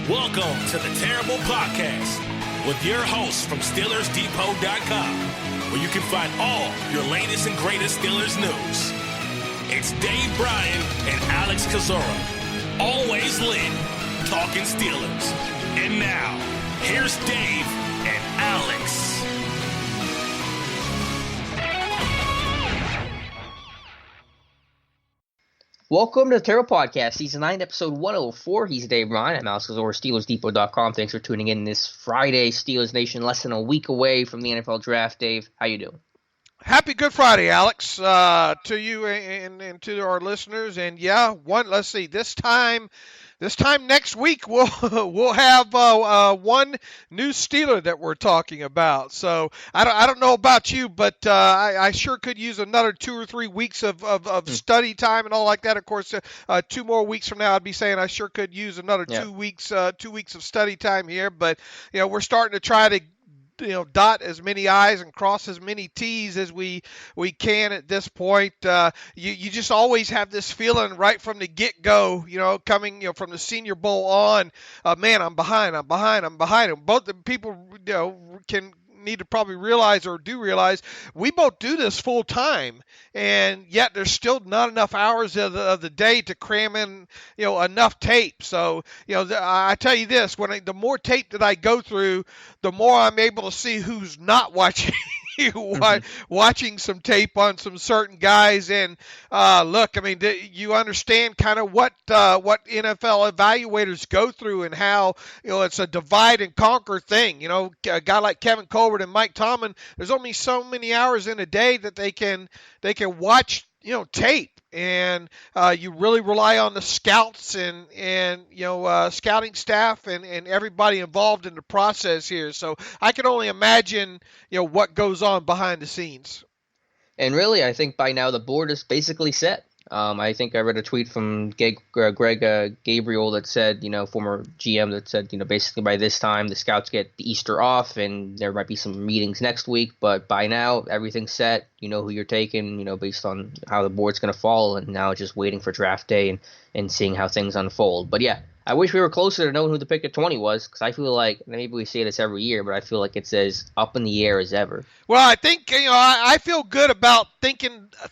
Welcome to the Terrible Podcast with your hosts from SteelersDepot.com, where you can find all your latest and greatest Steelers news. It's Dave Bryan and Alex Kozora, always lit, talking Steelers. And now, here's Dave and Alex. Welcome to the Terrible Podcast, Season 9, Episode 104. He's Dave Bryan. I'm Alex Kozora, SteelersDepot.com. Thanks for tuning in this Friday. Steelers Nation less than a week away from the NFL Draft. Dave, how you doing? Happy Good Friday, Alex, to you and to our listeners. And yeah, let's see, this time next week we'll have one new Steeler that we're talking about. So I don't know about you, but I sure could use another 2 or 3 weeks of study time and all like that. Of course, 2 more weeks from now, I'd be saying I sure could use another 2 weeks of study time here. But we're starting to try to dot as many I's and cross as many T's as we can at this point. You just always have this feeling right from the get-go, coming from the Senior Bowl on, man, I'm behind. And both the people can need to probably realize or do realize we both do this full time, and yet there's still not enough hours of the day to cram in enough tape. So I tell you this, the more tape that I go through, the more I'm able to see who's not watching watching some tape on some certain guys. And look, I mean, you understand kind of what NFL evaluators go through and how it's a divide and conquer thing. A guy like Kevin Colbert and Mike Tomlin, there's only so many hours in a day that they can watch tape. And you really rely on the scouts and scouting staff and everybody involved in the process here. So I can only imagine what goes on behind the scenes. And really, I think by now the board is basically set. I think I read a tweet from Greg Gabriel that said, former GM, that said, basically by this time the scouts get the Easter off and there might be some meetings next week, but by now everything's set. You know who you're taking, based on how the board's going to fall, and now just waiting for draft day and seeing how things unfold. But yeah, I wish we were closer to knowing who the pick at 20 was, because I feel like, maybe we say this every year, but I feel like it's as up in the air as ever. Well, I think, I feel good about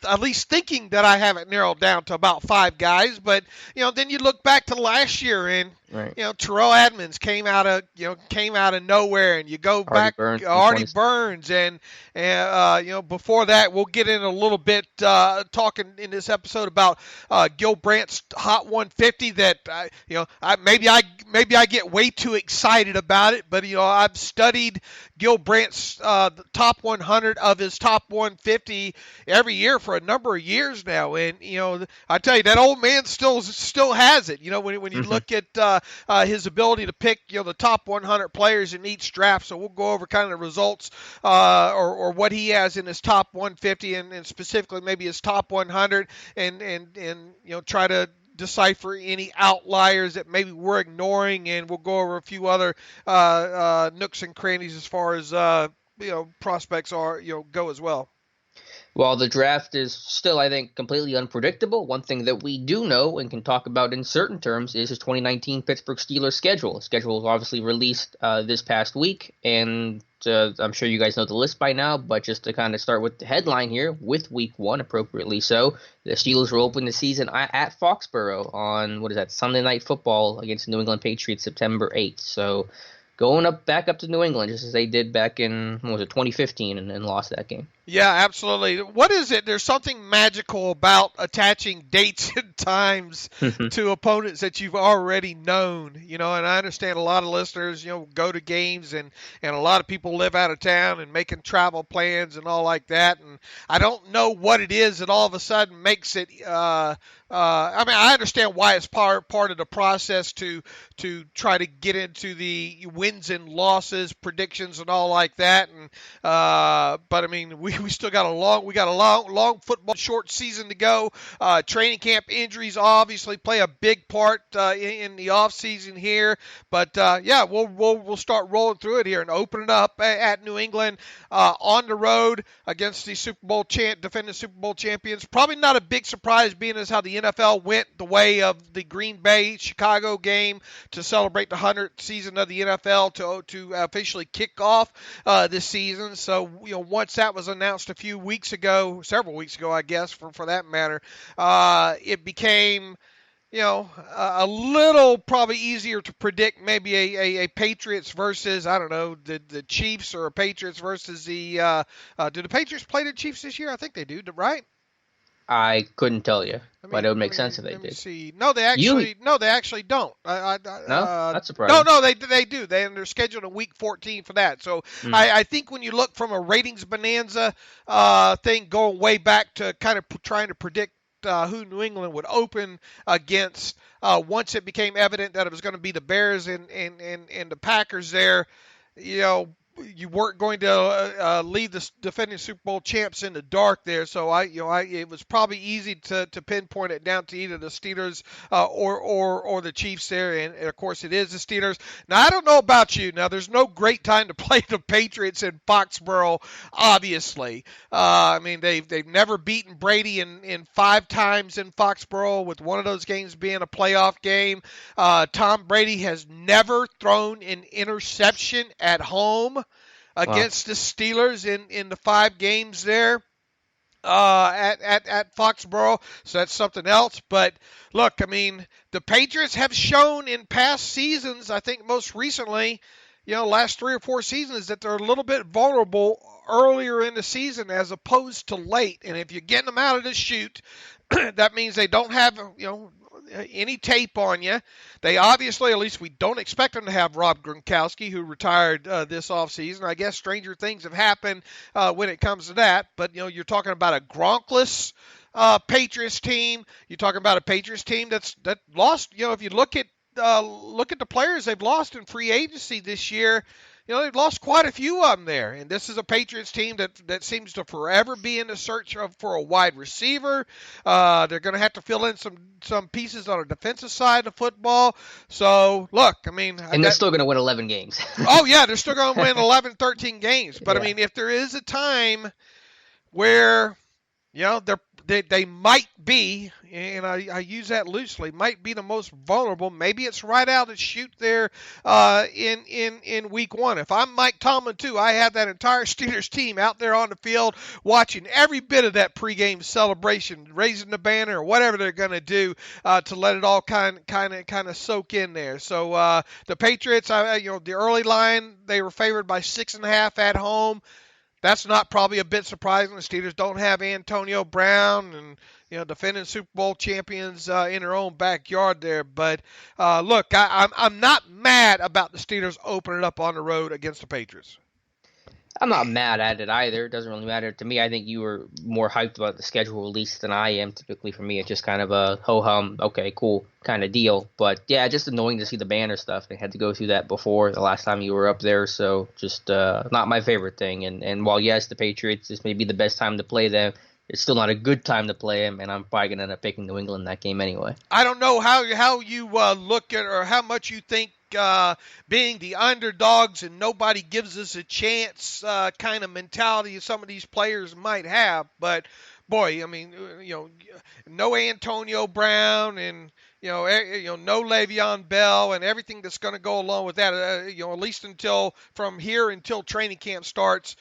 at least thinking that I have it narrowed down to about 5 guys. But, then you look back to last year and, right. Terrell Edmonds came out of nowhere, and you go back Artie Burns, and before that, we'll get in a little bit talking in this episode about Gil Brandt's Hot 150 that maybe I get way too excited about it, but I've studied Gil Brandt's the top 100 of his top 150 every year for a number of years now, and I tell you, that old man still has it. When you look at his ability to pick the top 100 players in each draft. So we'll go over kind of the results or what he has in his top 150 and specifically maybe his top 100 and try to decipher any outliers that maybe we're ignoring, and we'll go over a few other nooks and crannies as far as prospects go as well. While the draft is still, I think, completely unpredictable, one thing that we do know and can talk about in certain terms is his 2019 Pittsburgh Steelers schedule. The schedule was obviously released this past week, and I'm sure you guys know the list by now, but just to kind of start with the headline here, with Week 1, appropriately so, the Steelers will open the season at Foxborough on, Sunday Night Football against the New England Patriots September 8th. So going back up to New England, just as they did back in, 2015, and lost that game. Yeah, absolutely. What is it? There's something magical about attaching dates and times to opponents that you've already known, and I understand a lot of listeners, go to games and a lot of people live out of town and making travel plans and all like that. And I don't know what it is that all of a sudden makes it, I understand why it's part of the process to try to get into the wins and losses, predictions and all like that. And, but I mean, we still got a long football short season to go. Training camp injuries obviously play a big part in the off season here, but we'll start rolling through it here and opening up at New England on the road against the defending Super Bowl champions. Probably not a big surprise, being as how the the NFL went the way of the Green Bay Chicago game to celebrate the 100th season of the NFL to officially kick off this season. So, once that was announced several weeks ago, I guess, for that matter, it became a little probably easier to predict maybe a Patriots versus, I don't know, the Chiefs, or a Patriots versus the do the Patriots play the Chiefs this year? I think they do, right? I couldn't tell you, but it would make sense if they did. Let me see. No, they actually don't. No, that's surprising. No, they do. They're scheduled in week 14 for that. So I think when you look from a ratings bonanza thing going way back to kind of trying to predict who New England would open against, once it became evident that it was going to be the Bears and the Packers there, you weren't going to leave the defending Super Bowl champs in the dark there. So it was probably easy to pinpoint it down to either the Steelers or the Chiefs there. And of course it is the Steelers. Now, I don't know about you. Now, there's no great time to play the Patriots in Foxborough, obviously. They've never beaten Brady in 5 times in Foxborough, with one of those games being a playoff game. Tom Brady has never thrown an interception at home against the Steelers in the 5 games there at Foxborough. So that's something else. But look, the Patriots have shown in past seasons, I think most recently, last 3 or 4 seasons, that they're a little bit vulnerable earlier in the season as opposed to late. And if you're getting them out of the chute, that means they don't have, any tape on you. They obviously, at least we don't expect them to have Rob Gronkowski, who retired this offseason. I guess stranger things have happened when it comes to that. But, you're talking about a Gronkless Patriots team. You're talking about a Patriots team that lost. If you look at the players they've lost in free agency this year, they've lost quite a few of them there. And this is a Patriots team that seems to forever be in the search for a wide receiver. They're going to have to fill in some pieces on the defensive side of football. So, look, they're still going to win 11 games. Oh, yeah, they're still going to win 11, 13 games. But, if there is a time where, they might be, and I use that loosely, might be the most vulnerable. Maybe it's right out of the chute there in week 1. If I'm Mike Tomlin too, I have that entire Steelers team out there on the field watching every bit of that pregame celebration, raising the banner or whatever they're going to do to let it all kind of soak in there. So the Patriots, the early line, they were favored by 6.5 at home. That's not probably a bit surprising. The Steelers don't have Antonio Brown and, defending Super Bowl champions in their own backyard there. But, look, I'm not mad about the Steelers opening up on the road against the Patriots. I'm not mad at it either. It doesn't really matter to me. I think you were more hyped about the schedule release than I am. Typically for me, it's just kind of a ho-hum, okay, cool kind of deal. But, yeah, just annoying to see the banner stuff. They had to go through that before the last time you were up there. So just not my favorite thing. And while, yes, the Patriots, this may be the best time to play them, it's still not a good time to play them, and I'm probably going to end up picking New England in that game anyway. I don't know how you look at, or how much you think being the underdogs and nobody gives us a chance kind of mentality some of these players might have. But, boy, no Antonio Brown and, no Le'Veon Bell and everything that's going to go along with that, at least from here until training camp starts.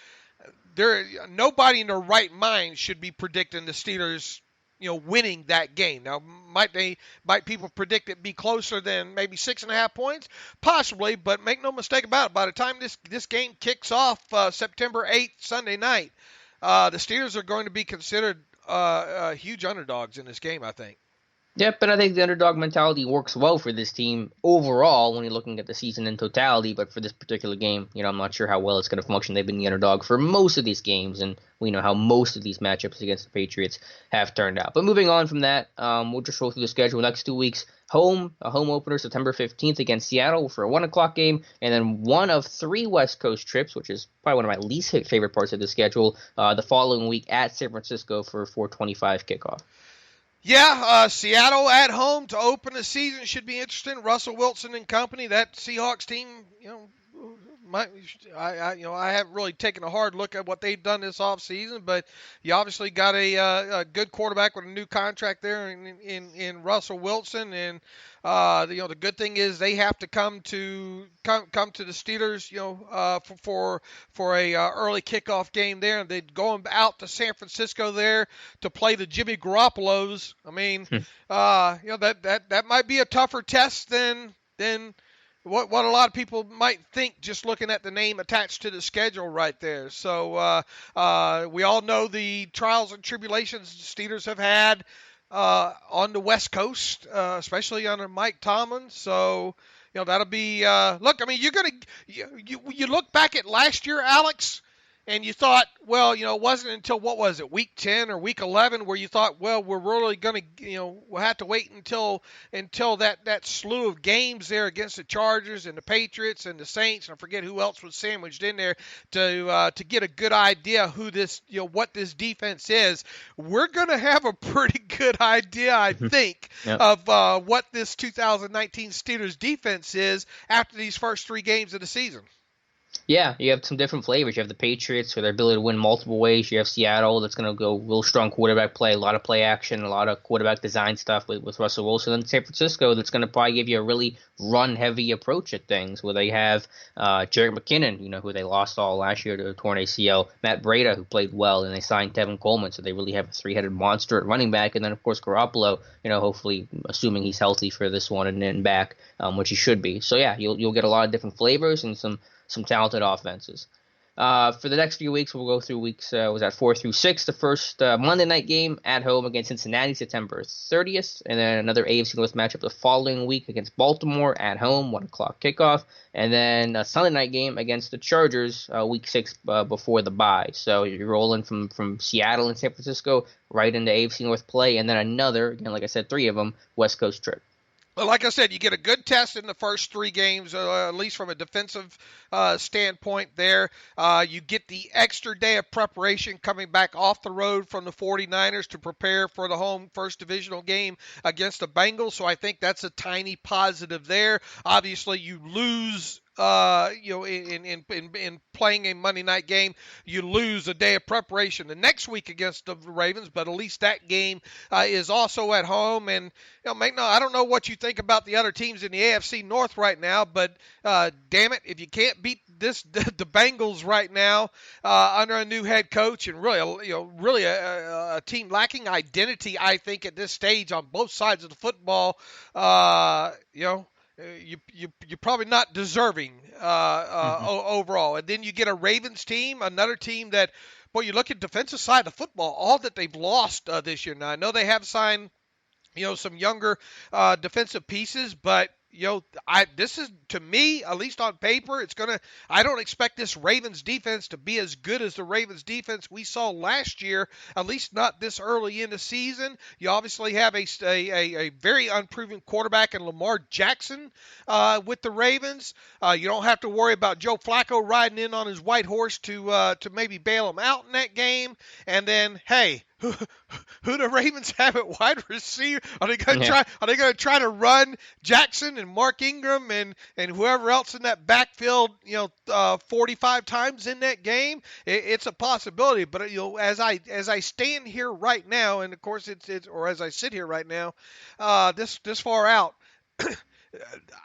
Nobody in their right mind should be predicting the Steelers, winning that game. Now, might people predict it be closer than maybe 6.5 points? Possibly, but make no mistake about it. By the time this game kicks off September 8th, Sunday night, the Steelers are going to be considered huge underdogs in this game, I think. Yep, and I think the underdog mentality works well for this team overall when you're looking at the season in totality, but for this particular game, I'm not sure how well it's going to function. They've been the underdog for most of these games, and we know how most of these matchups against the Patriots have turned out. But moving on from that, we'll just roll through the schedule next 2 weeks. A home opener September 15th against Seattle for a 1 o'clock game, and then one of 3 West Coast trips, which is probably one of my least favorite parts of the schedule, the following week at San Francisco for a 4:25 kickoff. Yeah, Seattle at home to open the season should be interesting. Russell Wilson and company, that Seahawks team, I haven't really taken a hard look at what they've done this offseason, but you obviously got a good quarterback with a new contract there in Russell Wilson, and the good thing is they have to come to the Steelers, for a early kickoff game there, and they're going out to San Francisco there to play the Jimmy Garoppolos. I mean, that might be a tougher test than what a lot of people might think just looking at the name attached to the schedule right there. So we all know the trials and tribulations the Steelers have had on the West Coast, especially under Mike Tomlin. So that'll be look. I mean, you look back at last year, Alex, and you thought, well, it wasn't until, what was it, week 10 or week 11 where you thought, well, we're really going to, we'll have to wait until that slew of games there against the Chargers and the Patriots and the Saints, and I forget who else was sandwiched in there, to get a good idea who this, what this defense is. We're going to have a pretty good idea, I think, of what this 2019 Steelers defense is after these first 3 games of the season. Yeah, you have some different flavors. You have the Patriots with their ability to win multiple ways. You have Seattle that's going to go real strong quarterback play, a lot of play action, a lot of quarterback design stuff with Russell Wilson. And San Francisco that's going to probably give you a really run-heavy approach at things, where they have Jerick McKinnon, who they lost all last year to a torn ACL, Matt Breida, who played well, and they signed Tevin Coleman, so they really have a 3-headed monster at running back. And then, of course, Garoppolo, hopefully, assuming he's healthy for this one and then back, which he should be. So, yeah, you'll get a lot of different flavors and some talented offenses. For the next few weeks, we'll go through weeks 4 through 6. The first Monday night game at home against Cincinnati, September 30th, and then another AFC North matchup the following week against Baltimore at home, 1 o'clock kickoff, and then a Sunday night game against the Chargers, week 6 before the bye. So you're rolling from Seattle and San Francisco right into AFC North play, and then another, again, like I said, 3 of them, West Coast trip. Well, like I said, you get a good test in the first 3 games, at least from a defensive standpoint there. You get the extra day of preparation coming back off the road from the 49ers to prepare for the home first divisional game against the Bengals. So I think that's a tiny positive there. Obviously, you lose in playing a Monday night game, you lose a day of preparation the next week against the Ravens, but at least that game is also at home. And I don't know what you think about the other teams in the AFC North right now, but damn it, if you can't beat the Bengals right now under a new head coach, and really a team lacking identity, I think at this stage on both sides of the football, you're probably not deserving overall. And then you get a Ravens team, another team that, you look at defensive side of football, all that they've lost this year. Now, I know they have signed, some younger defensive pieces, but this is, to me, at least on paper, I don't expect this Ravens defense to be as good as the Ravens defense we saw last year, at least not this early in the season. You obviously have a very unproven quarterback in Lamar Jackson with the Ravens. You don't have to worry about Joe Flacco riding in on his white horse to maybe bail him out in that game. And then, hey, who the Ravens have at wide receiver? Are they going to try to run Jackson and Mark Ingram and whoever else in that backfield, 45 times in that game? It's a possibility, but as I stand here right now, and of course as I sit here right now, this far out.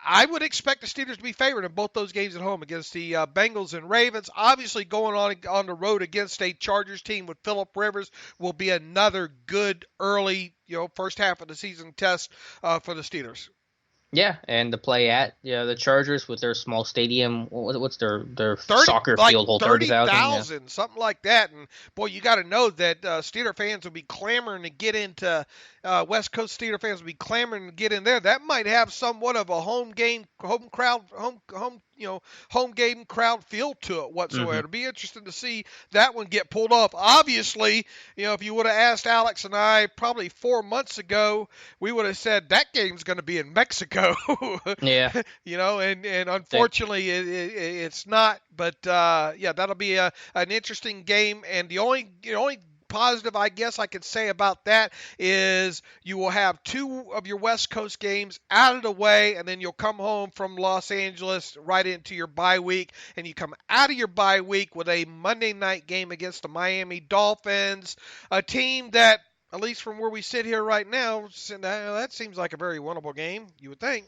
I would expect the Steelers to be favored in both those games at home against the Bengals and Ravens. Obviously, going on the road against a Chargers team with Phillip Rivers will be another good early, first half of the season test for the Steelers. Yeah, and to play at the Chargers with their small stadium, what's their soccer field hold 30,000, something like that. And boy, you got to know that Steeler fans will be clamoring to get into West Coast. Steeler fans will be clamoring to get in there. That might have somewhat of a home game crowd feel to it whatsoever. Mm-hmm. It'll be interesting to see that one get pulled off. Obviously, if you would have asked Alex and I probably 4 months ago, we would have said that game's going to be in Mexico. Yeah. And unfortunately it's not. But that'll be an interesting game. And the only positive I guess I could say about that is you will have 2 of your West Coast games out of the way, and then you'll come home from Los Angeles right into your bye week, and you come out of your bye week with a Monday night game against the Miami Dolphins, a team that, at least from where we sit here right now, that seems like a very winnable game, you would think.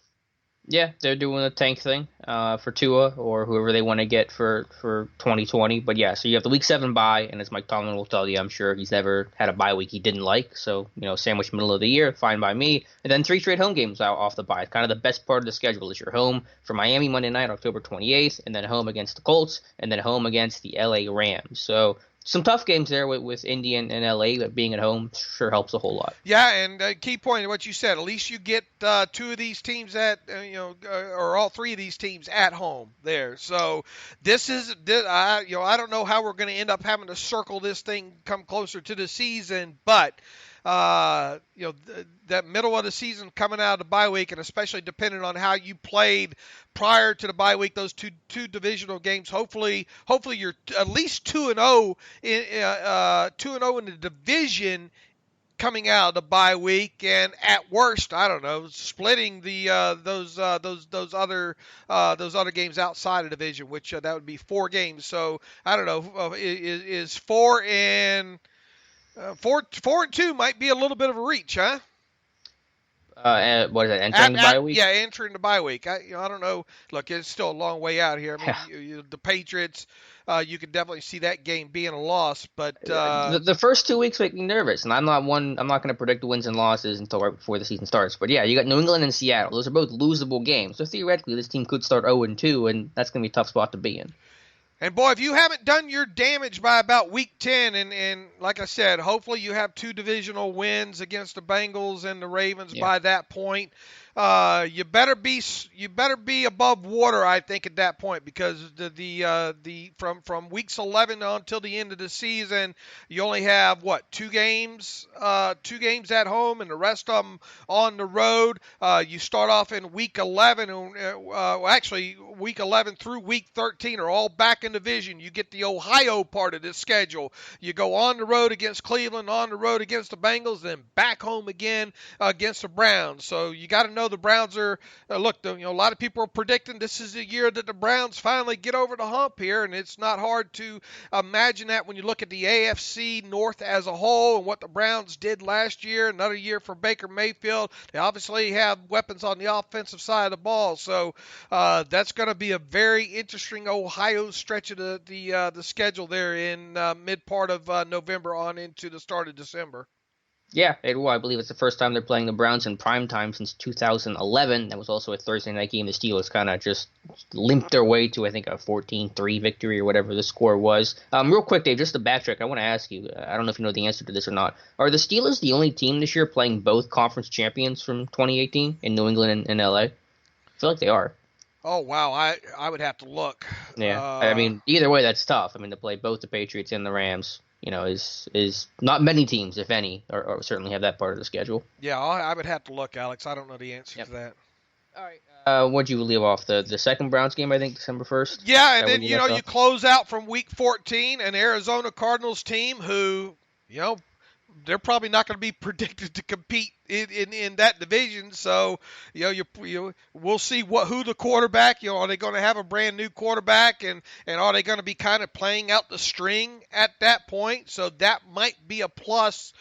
Yeah, they're doing a tank thing for Tua or whoever they want to get for 2020. But yeah, so you have the Week 7 bye, and as Mike Tomlin will tell you, I'm sure he's never had a bye week he didn't like. So, sandwich middle of the year, fine by me. And then 3 straight home games out off the bye. Kind of the best part of the schedule is you're home for Miami Monday night, October 28th, and then home against the Colts, and then home against the LA Rams. So some tough games there with Indy and LA, but being at home sure helps a whole lot. Yeah, and key point of what you said, at least you get 2 of these teams or all 3 of these teams at home there. So I don't know how we're going to end up having to circle this thing come closer to the season, but that middle of the season coming out of the bye week, and especially depending on how you played prior to the bye week, those two divisional games. Hopefully you're at least 2-0 in 2-0 in the division coming out of the bye week, and at worst, I don't know, splitting those other games outside of division, which that would be 4 games. So I don't know, is 4 and 4-2 might be a little bit of a reach, huh? What is that, entering the bye week? Yeah, entering the bye week. I don't know. Look, it's still a long way out here. I mean, the Patriots, you could definitely see that game being a loss. But the first 2 weeks make me nervous, and I'm not going to predict the wins and losses until right before the season starts. But yeah, you got New England and Seattle. Those are both losable games. So theoretically, this team could start 0-2, and that's going to be a tough spot to be in. And, boy, if you haven't done your damage by about Week 10, and like I said, hopefully you have 2 divisional wins against the Bengals and the Ravens by that point, you better be above water, I think, at that point, because from weeks 11 until the end of the season, you only have 2 games at home, and the rest of them on the road. You start off in week 11, actually week 11 through week 13 are all back in division. You get the Ohio part of this schedule. You go on the road against Cleveland, on the road against the Bengals, then back home again against the Browns. So you got to know the Browns are a lot of people are predicting this is the year that the Browns finally get over the hump here, and it's not hard to imagine that when you look at the AFC North as a whole and what the Browns did last year. Another year for Baker Mayfield. They obviously have weapons on the offensive side of the ball, so that's going to be a very interesting Ohio stretch of the schedule there in mid part of November on into the start of December. Yeah, it will. I believe it's the first time they're playing the Browns in primetime since 2011. That was also a Thursday night game. The Steelers kind of just limped their way to, I think, a 14-3 victory or whatever the score was. Real quick, Dave, just to backtrack, I want to ask you, I don't know if you know the answer to this or not. Are the Steelers the only team this year playing both conference champions from 2018 in New England and LA? I feel like they are. Oh, wow. I would have to look. Yeah. I mean, either way, that's tough. I mean, to play both the Patriots and the Rams, is not many teams, if any, or certainly have that part of the schedule. Yeah, I would have to look, Alex. I don't know the answer to that. All right. What'd you leave off? The second Browns game, I think, December 1st? Yeah, and then, you close out from Week 14, an Arizona Cardinals team who, they're probably not going to be predicted to compete in that division. So, we'll see who the quarterback. Are they going to have a brand new quarterback, and are they going to be kind of playing out the string at that point? So that might be a plus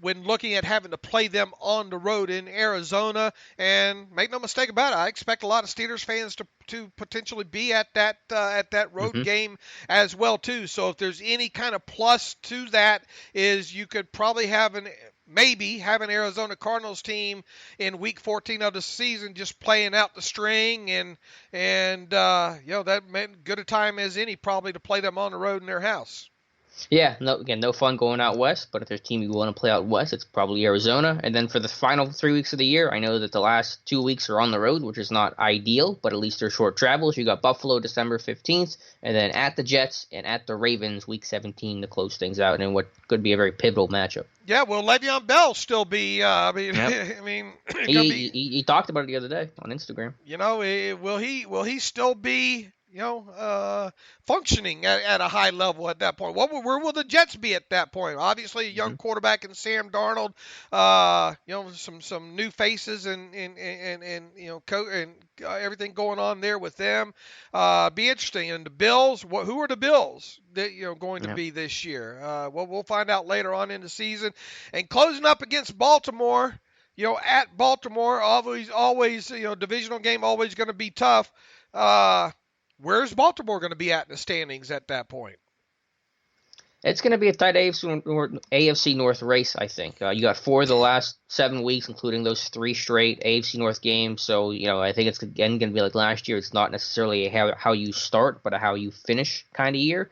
when looking at having to play them on the road in Arizona. And make no mistake about it, I expect a lot of Steelers fans to potentially be at that road game as well too. So if there's any kind of plus to that, is you could probably have an Arizona Cardinals team in Week 14 of the season just playing out the string, and that meant good a time as any probably to play them on the road in their house. Yeah, no fun going out west, but if there's a team you want to play out west, it's probably Arizona. And then for the final 3 weeks of the year, I know that the last 2 weeks are on the road, which is not ideal, but at least they're short travels. You got Buffalo December 15th, and then at the Jets and at the Ravens Week 17 to close things out in what could be a very pivotal matchup. Yeah, will Le'Veon Bell still be? Yep. He talked about it the other day on Instagram. Will he still be functioning at a high level at that point. Where will the Jets be at that point? Obviously, a young quarterback in Sam Darnold. Some new faces and everything going on there with them. Be interesting. And the Bills, who are the Bills that going to be this year? We'll find out later on in the season. And closing up against Baltimore. At Baltimore, always, divisional game always going to be tough. Where's Baltimore going to be at in the standings at that point? It's going to be a tight AFC North race, I think. You got 4 of the last 7 weeks, including those 3 straight AFC North games. So, I think it's again going to be like last year. It's not necessarily how you start, but a how you finish kind of year.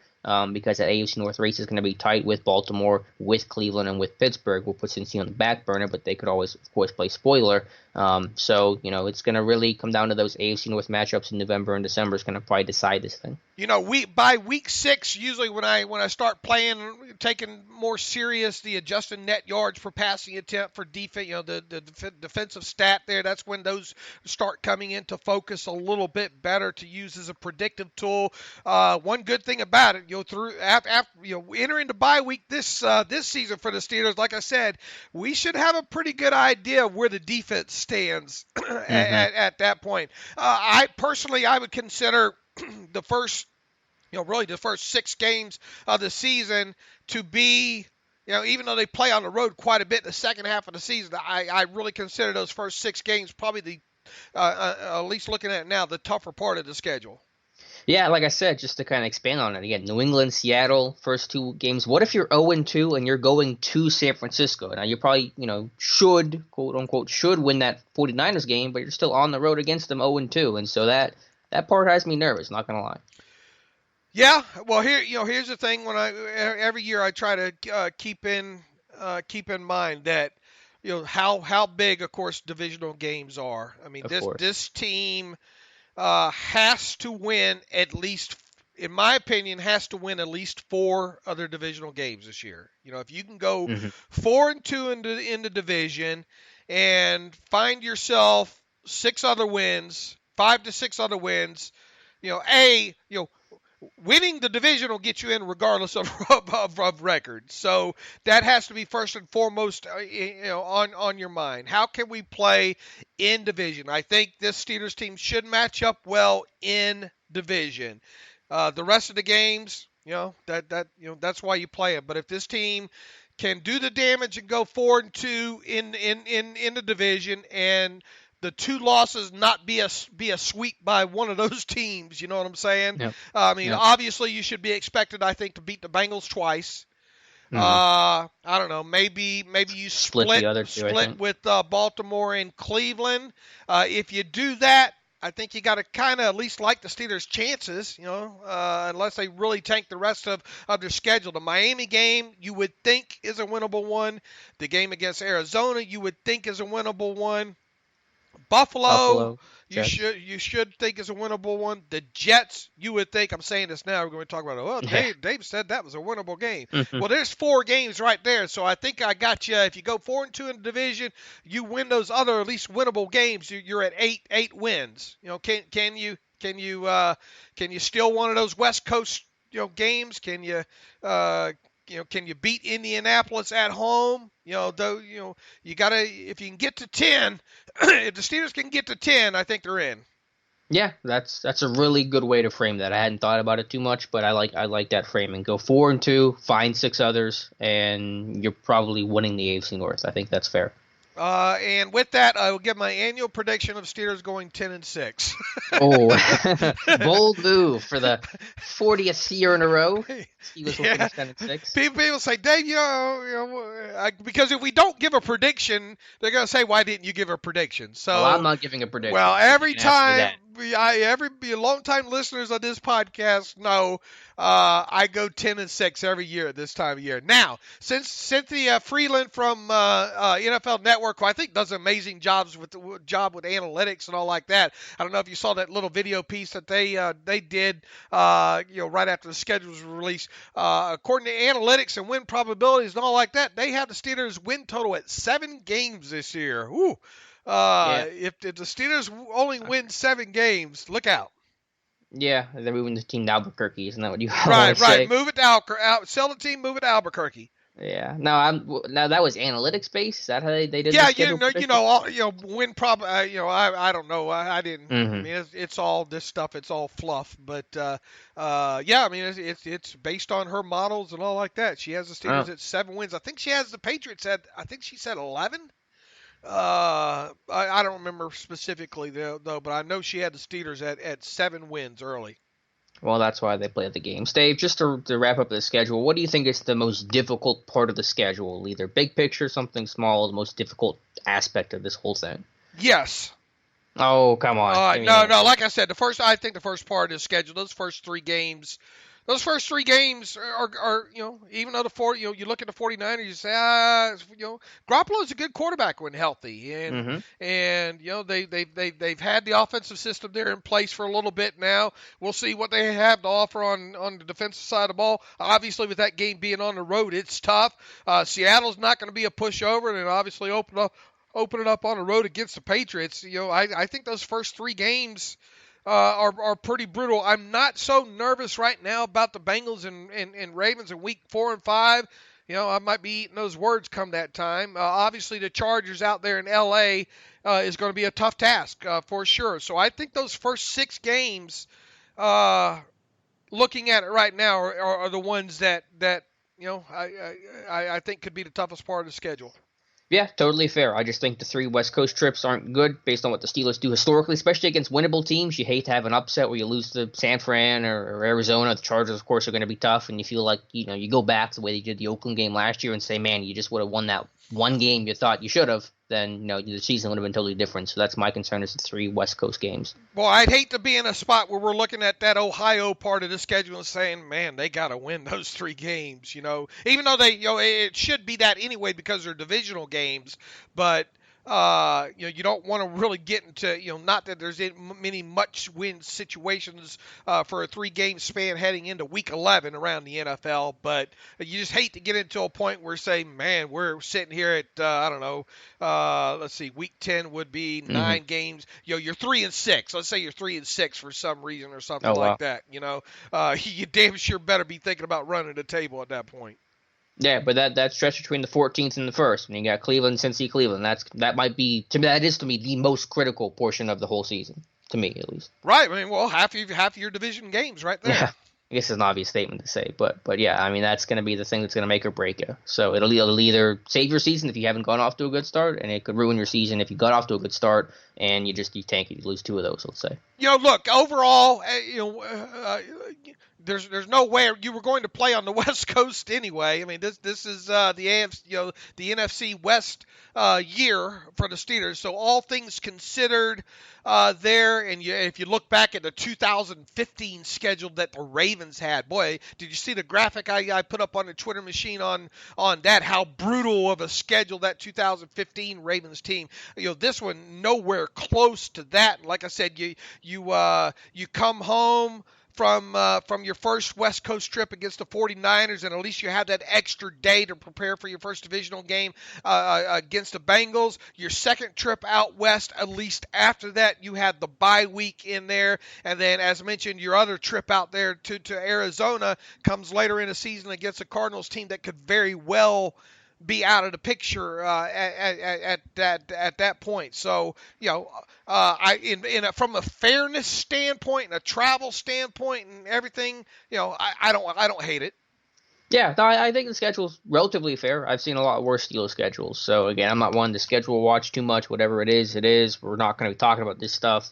Because that AFC North race is going to be tight with Baltimore, with Cleveland, and with Pittsburgh. We'll put Cincy on the back burner, but they could always, of course, play spoiler. So, it's going to really come down to those AFC North matchups in November and December. Is going to probably decide this thing. By week 6, usually when I start taking more serious the adjusted net yards per passing attempt for defense, the defensive stat there, that's when those start coming into focus a little bit better to use as a predictive tool. One good thing about it, entering the bye week this season for the Steelers, like I said, we should have a pretty good idea of where the defense stands at that point. I would consider the first 6 games of the season to be, even though they play on the road quite a bit in the second half of the season, I really consider those first 6 games probably at least looking at it now, the tougher part of the schedule. Yeah, like I said, just to kind of expand on it again, New England, Seattle, first 2 games. What if you're 0-2 and you're going to San Francisco? Now, you probably, should, quote unquote, should win that 49ers game, but you're still on the road against them 0-2. And so that part has me nervous, not going to lie. Yeah, well, here's the thing. When every year I try to keep in mind that, how big, of course, divisional games are. I mean, this team has to win at least, in my opinion, has to win at least 4 other divisional games this year. If you can go 4-2 in the division and find yourself 6 other wins, 5 to 6 other wins, winning the division will get you in regardless of record. So that has to be first and foremost, on your mind. How can we play in division? I think this Steelers team should match up well in division. The rest of the games, that's why you play it. But if this team can do the damage and go 4-2 in the division, and the 2 losses not be a sweep by one of those teams, you know what I'm saying? Yep. Obviously you should be expected, I think, to beat the Bengals twice. I don't know, maybe you split the other 2, with Baltimore and Cleveland. If you do that, I think you got to kind of at least like the Steelers' chances, unless they really tank the rest of their schedule. The Miami game, you would think, is a winnable one. The game against Arizona, you would think, is a winnable one. Buffalo, you should think is a winnable one. The Jets, you would think, I'm saying this now, we're going to talk about it. Dave said that was a winnable game. Well, there's 4 games right there, so I think I got you. If you go 4-2 in the division, you win those other at least winnable games, you're at 8 wins. Can you steal one of those West Coast games? Can you beat Indianapolis at home? You gotta, if you can get to 10, if the Steelers can get to 10, I think they're in. Yeah, that's a really good way to frame that. I hadn't thought about it too much, but I like that framing. Go 4-2, find 6 others, and you're probably winning the AFC North. I think that's fair. And with that, I will give my annual prediction of Steelers going 10-6. Oh, bold move for the 40th year in a row. Steelers will finish 10-6. People say, Dave, because if we don't give a prediction, they're going to say, why didn't you give a prediction? So, well, I'm not giving a prediction. Well, every time, long-time listeners of this podcast know I go 10-6 every year at this time of year. Now, since Cynthia Freeland from NFL Network, who I think does amazing job with analytics and all like that. I don't know if you saw that little video piece that they did, right after the schedule was released. According to analytics and win probabilities and all like that, they have the Steelers win total at 7 games this year. If the Steelers only win 7 games, look out. Yeah, they're moving the team to Albuquerque. Isn't that what you want Right, to say? Move it to Albuquerque. Sell the team, move it to Albuquerque. Yeah. Now that was analytics based. Is that how they did the Yeah, schedule? win prob. I don't know. I didn't. I Mm-hmm. mean, it's all this stuff. It's all fluff. But yeah, I mean, it's based on her models and all like that. She has the Steelers at 7 wins. I think she has the Patriots at. I think she said 11. I don't remember specifically though, but I know she had the Steelers at 7 wins early. Well, that's why they play the games. Dave, just to wrap up the schedule, what do you think is the most difficult part of the schedule? Either big picture, something small, the most difficult aspect of this whole thing? Yes. Oh, come on. No. Like I said, I think the first part is schedule. Those first three games are even though you look at the 49ers, you say, Garoppolo's a good quarterback when healthy, and they've had the offensive system there in place for a little bit now. We'll see what they have to offer on the defensive side of the ball. Obviously, with that game being on the road, it's tough. Seattle's not going to be a pushover, and obviously open it up on the road against the Patriots. I think those first three games are pretty brutal. I'm not so nervous right now about the Bengals and Ravens in week 4 and 5. I might be eating those words come that time. Obviously, the Chargers out there in L.A. Is going to be a tough task for sure. So I think those first 6 games, looking at it right now, are the ones that I think could be the toughest part of the schedule. Yeah, totally fair. I just think the 3 West Coast trips aren't good based on what the Steelers do historically, especially against winnable teams. You hate to have an upset where you lose to San Fran or Arizona. The Chargers, of course, are going to be tough, and you feel like you go back the way they did the Oakland game last year and say, man, you just would have won that one game you thought you should have. Then the season would have been totally different. So that's my concern is the 3 West Coast games. Well, I'd hate to be in a spot where we're looking at that Ohio part of the schedule and saying, man, they got to win those 3 games, even though they, it should be that anyway because they're divisional games, but you don't want to really get into, not that there's many much win situations for a 3-game span heading into week 11 around the NFL, but you just hate to get into a point where say, man, we're sitting here at, I don't know, let's see, week 10 would be 9 games. You're 3-6. Let's say you're 3-6 for some reason or something like that. You damn sure better be thinking about running the table at that point. Yeah, but that stretch between the 14th and the 1st, when you got Cleveland, Cincy, Cleveland, that is to me the most critical portion of the whole season, to me at least. Right. I mean, well, half of your division games right there. Yeah, I guess it's an obvious statement to say, but yeah, I mean that's going to be the thing that's going to make or break you. So it'll either save your season if you haven't gone off to a good start, and it could ruin your season if you got off to a good start and you tank it, you lose 2 of those, let's say. Look, overall, there's no way you were going to play on the West Coast anyway. I mean, this is the AFC, the NFC West year for the Steelers. So all things considered, there, and if you look back at the 2015 schedule that the Ravens had, boy, did you see the graphic I put up on the Twitter machine on that? How brutal of a schedule that 2015 Ravens team. This one nowhere close to that. Like I said, you come home from your first West Coast trip against the 49ers, and at least you have that extra day to prepare for your first divisional game against the Bengals. Your second trip out west, at least after that, you had the bye week in there. And then, as mentioned, your other trip out there to Arizona comes later in the season against a Cardinals team that could very well be out of the picture at that point. So, from a fairness standpoint and a travel standpoint and everything, I don't hate it. Yeah, no, I think the schedule's relatively fair. I've seen a lot worse Steelers schedules. So again, I'm not one to schedule watch too much. Whatever it is, it is. We're not going to be talking about this stuff.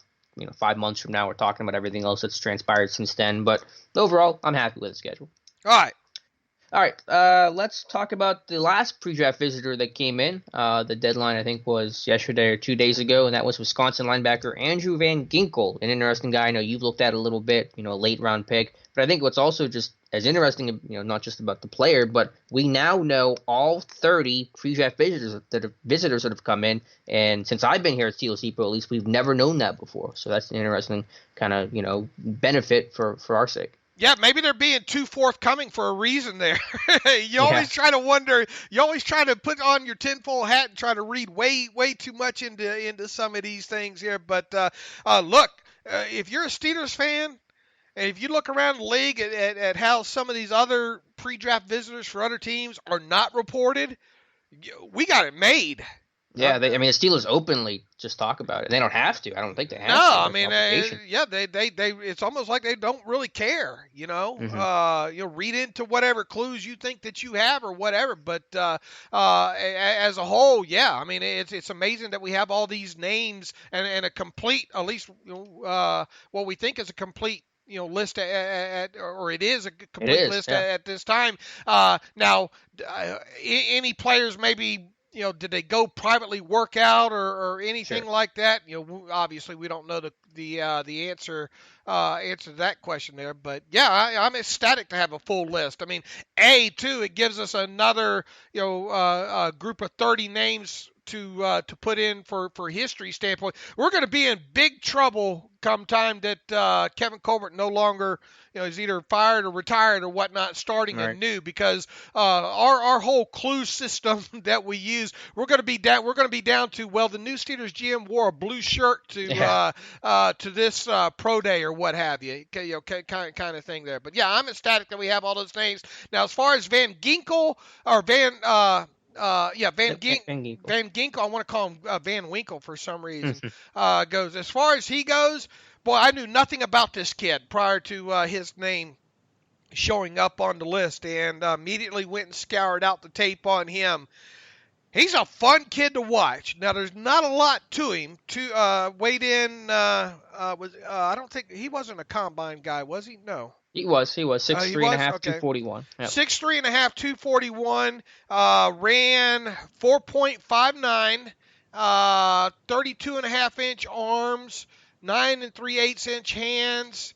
5 months from now, we're talking about everything else that's transpired since then. But overall, I'm happy with the schedule. All right, let's talk about the last pre-draft visitor that came in. The deadline, I think, was yesterday or 2 days ago, and that was Wisconsin linebacker Andrew Van Ginkel, an interesting guy. I know you've looked at a little bit, late-round pick. But I think what's also just as interesting, not just about the player, but we now know all 30 pre-draft visitors that have come in. And since I've been here at Steelers Depot, at least we've never known that before. So that's an interesting kind of, benefit for our sake. Yeah, maybe they're being too forthcoming for a reason there. You always try to wonder. You always try to put on your tinfoil hat and try to read way too much into some of these things here. But look, if you're a Steelers fan, And if you look around the league at how some of these other pre-draft visitors for other teams are not reported, we got it made. Yeah, the Steelers openly just talk about it. They don't have to. I don't think they have to. No, I mean, they it's almost like they don't really care, read into whatever clues you think that you have or whatever. But as a whole, yeah, I mean, it's amazing that we have all these names and a complete, at least what we think is a complete list or it is a complete list at this time. Now, any players maybe. Did they go privately work out or anything like that? Obviously we don't know the answer to that question there. But yeah, I'm ecstatic to have a full list. I mean, it gives us another group of 30 names to put in for history standpoint. We're going to be in big trouble come time that Kevin Colbert no longer is either fired or retired or whatnot, starting anew, because our whole clue system that we use, we're going to be down to, well, the new Steelers GM wore a blue shirt to this pro day or what have you, kind of thing there. But yeah, I'm ecstatic that we have all those names. Now, as far as Van Ginkel, Van Ginkel, I want to call him Van Winkle for some reason, goes. As far as he goes, boy, I knew nothing about this kid prior to his name showing up on the list, and immediately went and scoured out the tape on him. He's a fun kid to watch. Now, there's not a lot to him. Weighed in, I don't think, he wasn't a combine guy, was he? No. He was 6'3.5", 241. Yep. 6'3.5", 241. Ran 4.59, 32.5-inch arms, 9 3/8-inch hands.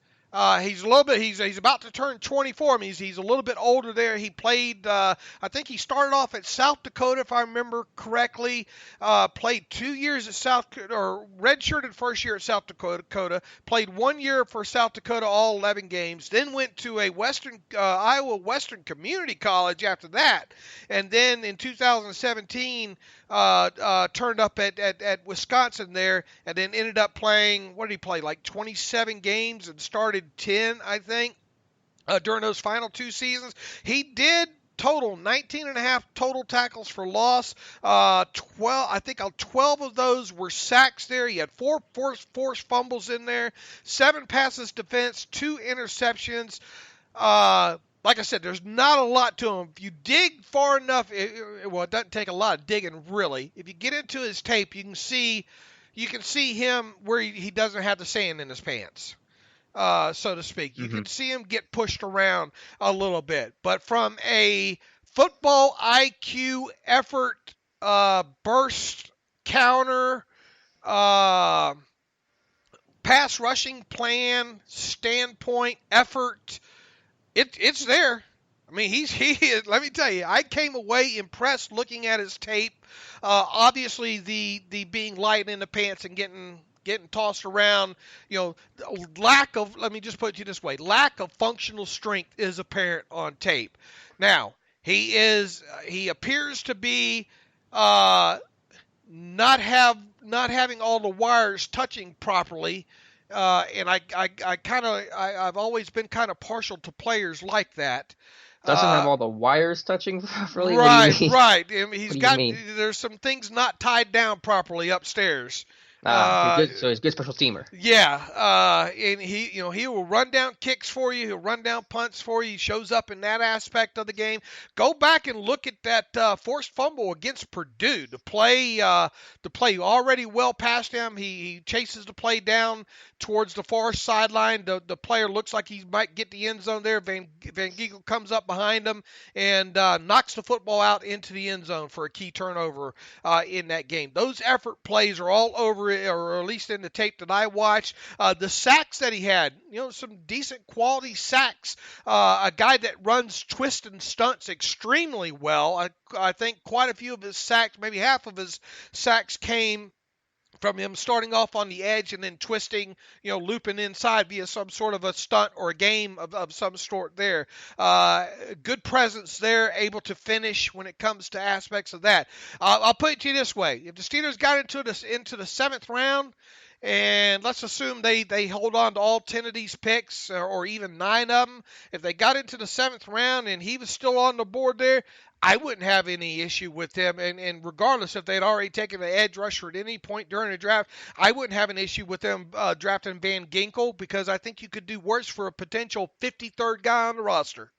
He's a little bit. He's about to turn 24. I mean, he's a little bit older there. He played. I think he started off at South Dakota, if I remember correctly. Played 2 years at South, or redshirted first year at South Dakota. Played 1 year for South Dakota, all 11 games. Then went to a Iowa Western Community College after that, and then in 2017. Turned up at Wisconsin there, and then ended up playing, what did he play, like 27 games and started 10, I think, during those final 2 seasons. He did total 19.5 total tackles for loss. 12 of those were sacks there. He had 4 forced fumbles in there, 7 passes defense, 2 interceptions. Like I said, there's not a lot to him. If you dig far enough, it doesn't take a lot of digging, really. If you get into his tape, you can see him where he doesn't have the sand in his pants, so to speak. You can see him get pushed around a little bit. But from a football IQ, effort, burst, counter, pass rushing plan, standpoint, effort, it's there. I mean, he is. Let me tell you, I came away impressed looking at his tape. Obviously, the being light in the pants and getting tossed around, lack of. Let me just put it to you this way: lack of functional strength is apparent on tape. Now, he appears to be not having all the wires touching properly. And I've always been kind of partial to players like that. Doesn't have all the wires touching properly? Right. I mean, there's some things not tied down properly upstairs. So he's a good special teamer. Yeah, and he will run down kicks for you. He'll run down punts for you. He shows up in that aspect of the game. Go back and look at that forced fumble against Purdue. The play already well past him. He chases the play down towards the far sideline. The player looks like he might get the end zone there. Van Ginkel comes up behind him and knocks the football out into the end zone for a key turnover in that game. Those effort plays are all over, or at least in the tape that I watched. The sacks that he had, some decent quality sacks. A guy that runs twists and stunts extremely well. I think quite a few of his sacks, maybe half of his sacks, came from him starting off on the edge and then twisting, looping inside via some sort of a stunt or a game of some sort there. Good presence there, able to finish when it comes to aspects of that. I'll put it to you this way. If the Steelers got into the 7th round and let's assume they hold on to all 10 of these picks or even 9 of them. If they got into the 7th round and he was still on the board there, I wouldn't have any issue with them. And regardless if they'd already taken an edge rusher at any point during the draft, I wouldn't have an issue with them drafting Van Ginkel, because I think you could do worse for a potential 53rd guy on the roster.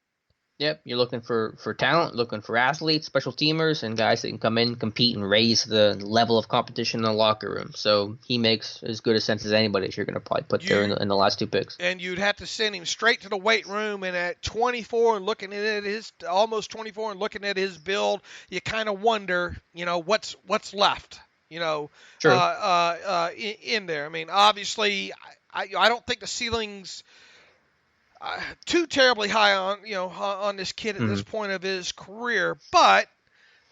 Yep, you're looking for talent, looking for athletes, special teamers, and guys that can come in, compete, and raise the level of competition in the locker room. So he makes as good a sense as anybody that you're going to probably put there in the last 2 picks. And you'd have to send him straight to the weight room, and at 24 and looking at his almost 24 and looking at his build, you kind of wonder, what's left, True. In there. I mean, obviously, I don't think the ceiling's too terribly high on this kid at this point of his career, but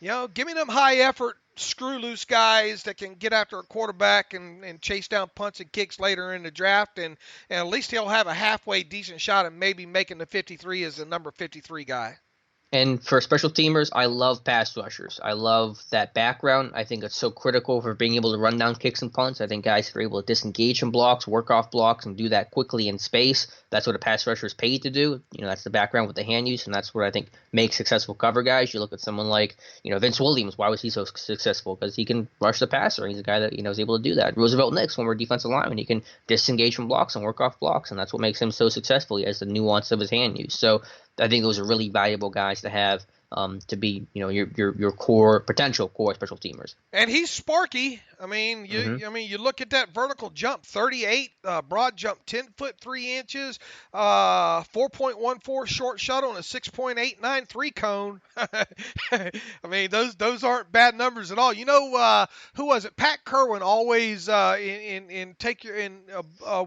give me them high effort, screw loose guys that can get after a quarterback and chase down punts and kicks later in the draft, and at least he'll have a halfway decent shot at maybe making the 53 as the number 53 guy. And for special teamers, I love pass rushers. I love that background. I think it's so critical for being able to run down kicks and punts. I think guys that are able to disengage from blocks, work off blocks, and do that quickly in space. That's what a pass rusher is paid to do. That's the background with the hand use, and that's what I think makes successful cover guys. You look at someone like, Vince Williams. Why was he so successful? Because he can rush the passer. He's a guy that, is able to do that. Roosevelt Nix, former defensive lineman, he can disengage from blocks and work off blocks, and that's what makes him so successful. He has the nuance of his hand use. So I think those are really valuable guys to have to be, your potential core special teamers. And he's sparky. I mean, you look at that vertical jump, 38, broad jump, 10 foot 3 inches, 4.14 short shuttle, and a 6.89 3-cone. I mean, those aren't bad numbers at all. Who was it? Pat Kerwin always in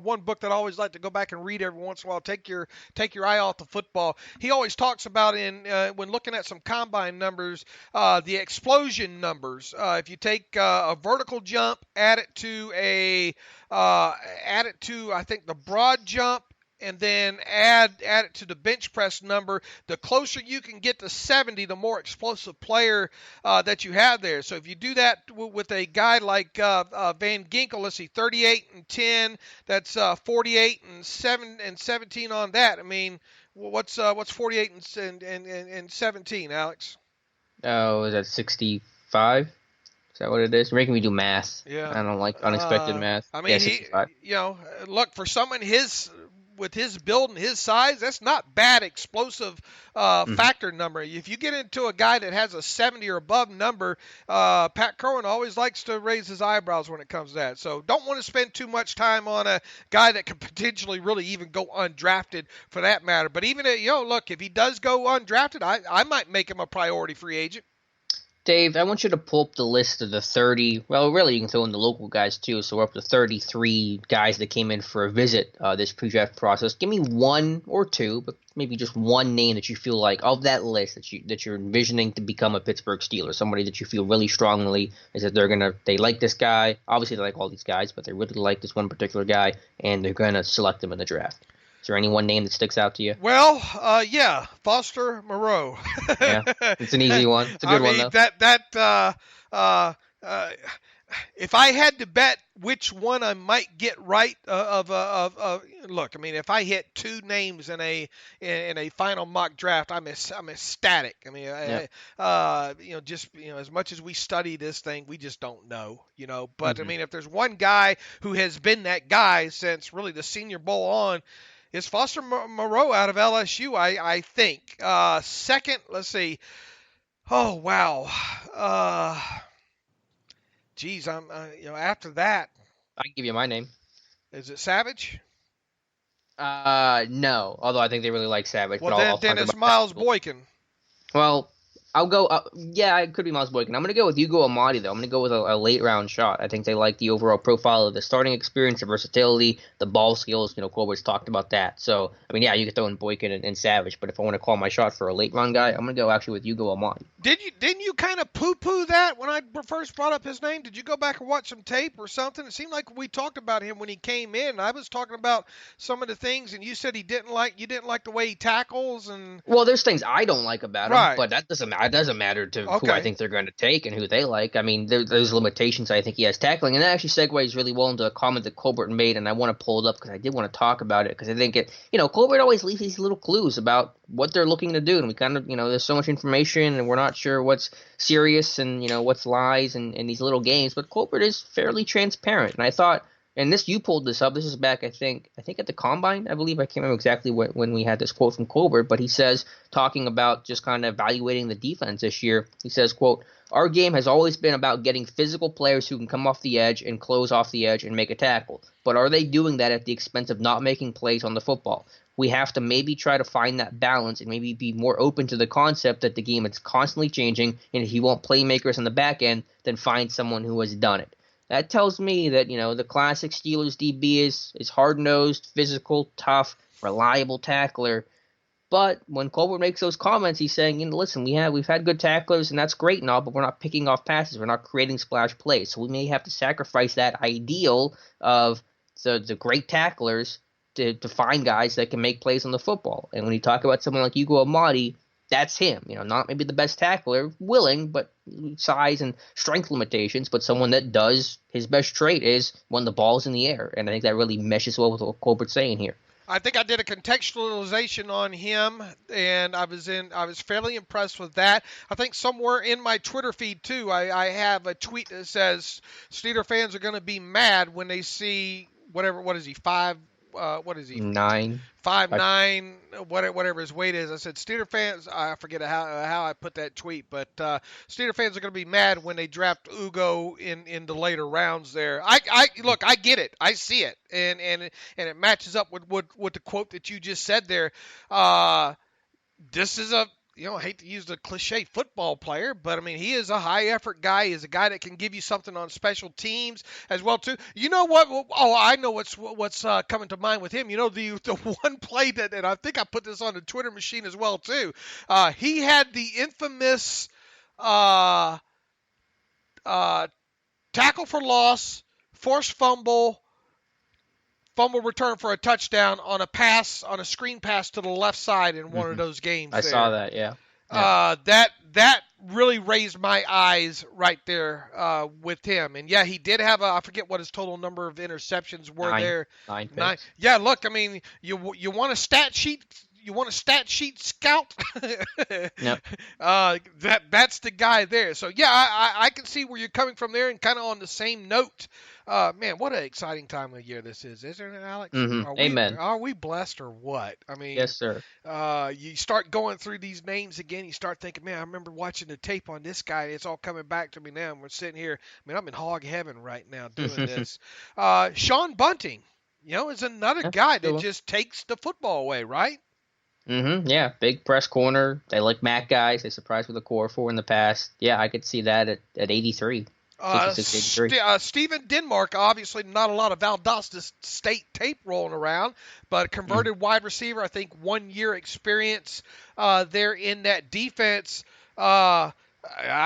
one book that I always like to go back and read every once in a while. Take your eye off the football. He always talks about when looking at some combine numbers, the explosion numbers. If you take a vertical jump, add it to I think the broad jump, and then add it to the bench press number, the closer you can get to 70, the more explosive player that you have there. So if you do that with a guy like Van Ginkel, let's see, 38 and 10, that's 48 and 17 on that. I mean, what's 48 and 17, Alex? Oh, is that 65? Is that what it is? You're making me do math. Yeah. I don't like unexpected math. I mean, look, for someone with his build and his size, that's not bad explosive factor number. If you get into a guy that has a 70 or above number, Pat Kerwin always likes to raise his eyebrows when it comes to that. So don't want to spend too much time on a guy that could potentially really even go undrafted for that matter. But even, look, if he does go undrafted, I might make him a priority free agent. Dave, I want you to pull up the list of the 30. Well, really, you can throw in the local guys, too. So we're up to 33 guys that came in for a visit this pre-draft process. Give me one or two, but maybe just one name that you feel like, of that list, that you're envisioning to become a Pittsburgh Steeler. Somebody that you feel really strongly is that they like this guy. Obviously, they like all these guys, but they really like this one particular guy, and they're going to select him in the draft. Is there any one name that sticks out to you? Well, yeah, Foster Moreau. Yeah, it's an easy one. It's a good one, though. If I had to bet which one I might get right look, I mean, if I hit 2 names in a final mock draft, I'm ecstatic. I mean, as much as we study this thing, we just don't know, But I mean, if there's one guy who has been that guy since really the Senior Bowl on, it's Foster Moreau out of LSU, I think. Second, let's see. Oh, wow. Geez, I'm after that. I can give you my name. Is it Savage? No. Although I think they really like Savage. Well, but then it's Miles Boykin. Well, I'll go. Yeah, it could be Miles Boykin. I'm going to go with Hugo Amadi, though. I'm going to go with a late-round shot. I think they like the overall profile of the starting experience, the versatility, the ball skills. Colbert's talked about that. So, I mean, yeah, you could throw in Boykin and Savage, but if I want to call my shot for a late-round guy, I'm going to go actually with Hugo Amadi. Didn't you kind of poo-poo that when I first brought up his name? Did you go back and watch some tape or something? It seemed like we talked about him when he came in. I was talking about some of the things, and you said you didn't like the way he tackles. And well, there's things I don't like about him, right. But that doesn't matter. It doesn't matter to who Okay. I think they're going to take and who they like. I mean, there's limitations I think he has tackling. And that actually segues really well into a comment that Colbert made, and I want to pull it up because I did want to talk about it because I think Colbert always leaves these little clues about what they're looking to do. And we kind of, there's so much information and we're not sure what's serious and, what's lies and these little games. But Colbert is fairly transparent. And I thought, and you pulled this up. This is back, I think at the Combine, I believe. I can't remember exactly when we had this quote from Colbert, but he says, talking about just kind of evaluating the defense this year, he says, quote, "Our game has always been about getting physical players who can come off the edge and close off the edge and make a tackle. But are they doing that at the expense of not making plays on the football? We have to maybe try to find that balance and maybe be more open to the concept that the game is constantly changing, and if you want playmakers on the back end, then find someone who has done it." That tells me that, the classic Steelers DB is hard-nosed, physical, tough, reliable tackler. But when Colbert makes those comments, he's saying, listen, we've had good tacklers, and that's great and all, but we're not picking off passes. We're not creating splash plays. So we may have to sacrifice that ideal of the great tacklers to find guys that can make plays on the football. And when you talk about someone like Ugo Amadi, that's him. Not maybe the best tackler, willing, but size and strength limitations, but someone that does, his best trait is when the ball's in the air. And I think that really meshes well with what Colbert's saying here. I think I did a contextualization on him, and I was fairly impressed with that. I think somewhere in my Twitter feed too, I have a tweet that says Steeler fans are going to be mad when they see what is he, 9. 5'9", whatever his weight is. I said Steeler fans, I forget how I put that tweet, but Steeler fans are going to be mad when they draft Ugo in the later rounds there. Look, I get it. I see it. And it matches up with the quote that you just said there. This is I hate to use the cliche football player, but I mean, he is a high effort guy. He's a guy that can give you something on special teams as well too. You know what? Oh, I know what's coming to mind with him. The one play that, and I think I put this on the Twitter machine as well too. He had the infamous tackle for loss, forced fumble return for a touchdown on a screen pass to the left side in one of those games. I saw that, yeah. That really raised my eyes right there with him. And yeah, he did have I forget what his total number of interceptions were. 9. There. 9. Yeah, look, I mean, you want a stat sheet? You want a stat sheet scout? Yep. That's the guy there. So yeah, I can see where you're coming from there, and kind of on the same note. Man, what an exciting time of year this is, isn't it, Alex? Mm-hmm. Amen. Are we blessed or what? I mean, yes, sir. You start going through these names again. You start thinking, man, I remember watching the tape on this guy. It's all coming back to me now. And we're sitting here. I mean, I'm in hog heaven right now doing this. Shaun Bunting, is another guy that just takes the football away, right? Mm-hmm. Yeah, big press corner. They like Mac guys. They surprised with the core 4 in the past. Yeah, I could see that at 83. Stephen Denmark, obviously not a lot of Valdosta State tape rolling around, but converted wide receiver, I think 1 year experience there in that defense. I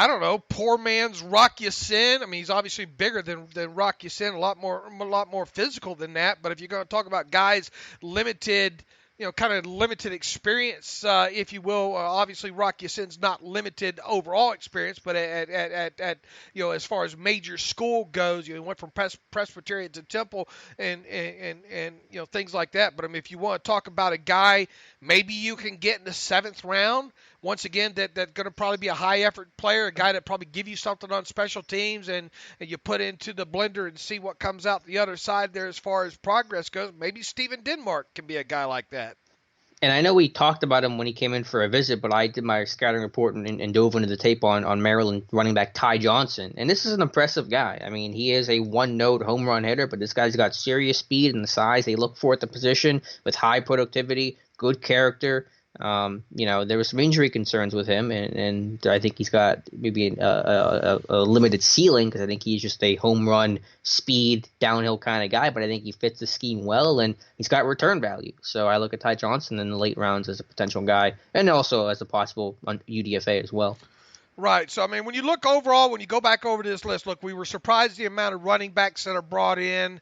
don't know, poor man's Rock Ya-Sin. I mean, he's obviously bigger than Rock Ya-Sin, a lot more physical than that. But if you're going to talk about guys limited, kind of limited experience, if you will. Obviously, Rock Ya-Sin's not limited overall experience, but at as far as major school goes, he went from Presbyterian to Temple and things like that. But I mean, if you want to talk about a guy, maybe you can get in the 7th round. Once again, that's going to probably be a high-effort player, a guy that probably give you something on special teams, and you put into the blender and see what comes out the other side there as far as progress goes. Maybe Stephen Denmark can be a guy like that. And I know we talked about him when he came in for a visit, but I did my scouting report and dove into the tape on Maryland running back Ty Johnson. And this is an impressive guy. I mean, he is a one-note home run hitter, but this guy's got serious speed and the size they look for at the position with high productivity, good character. There were some injury concerns with him, and I think he's got maybe a limited ceiling because I think he's just a home run, speed, downhill kind of guy, but I think he fits the scheme well, and he's got return value. So I look at Ty Johnson in the late rounds as a potential guy, and also as a possible UDFA as well. Right. So, I mean, when you look overall, when you go back over this list, look, we were surprised the amount of running backs that are brought in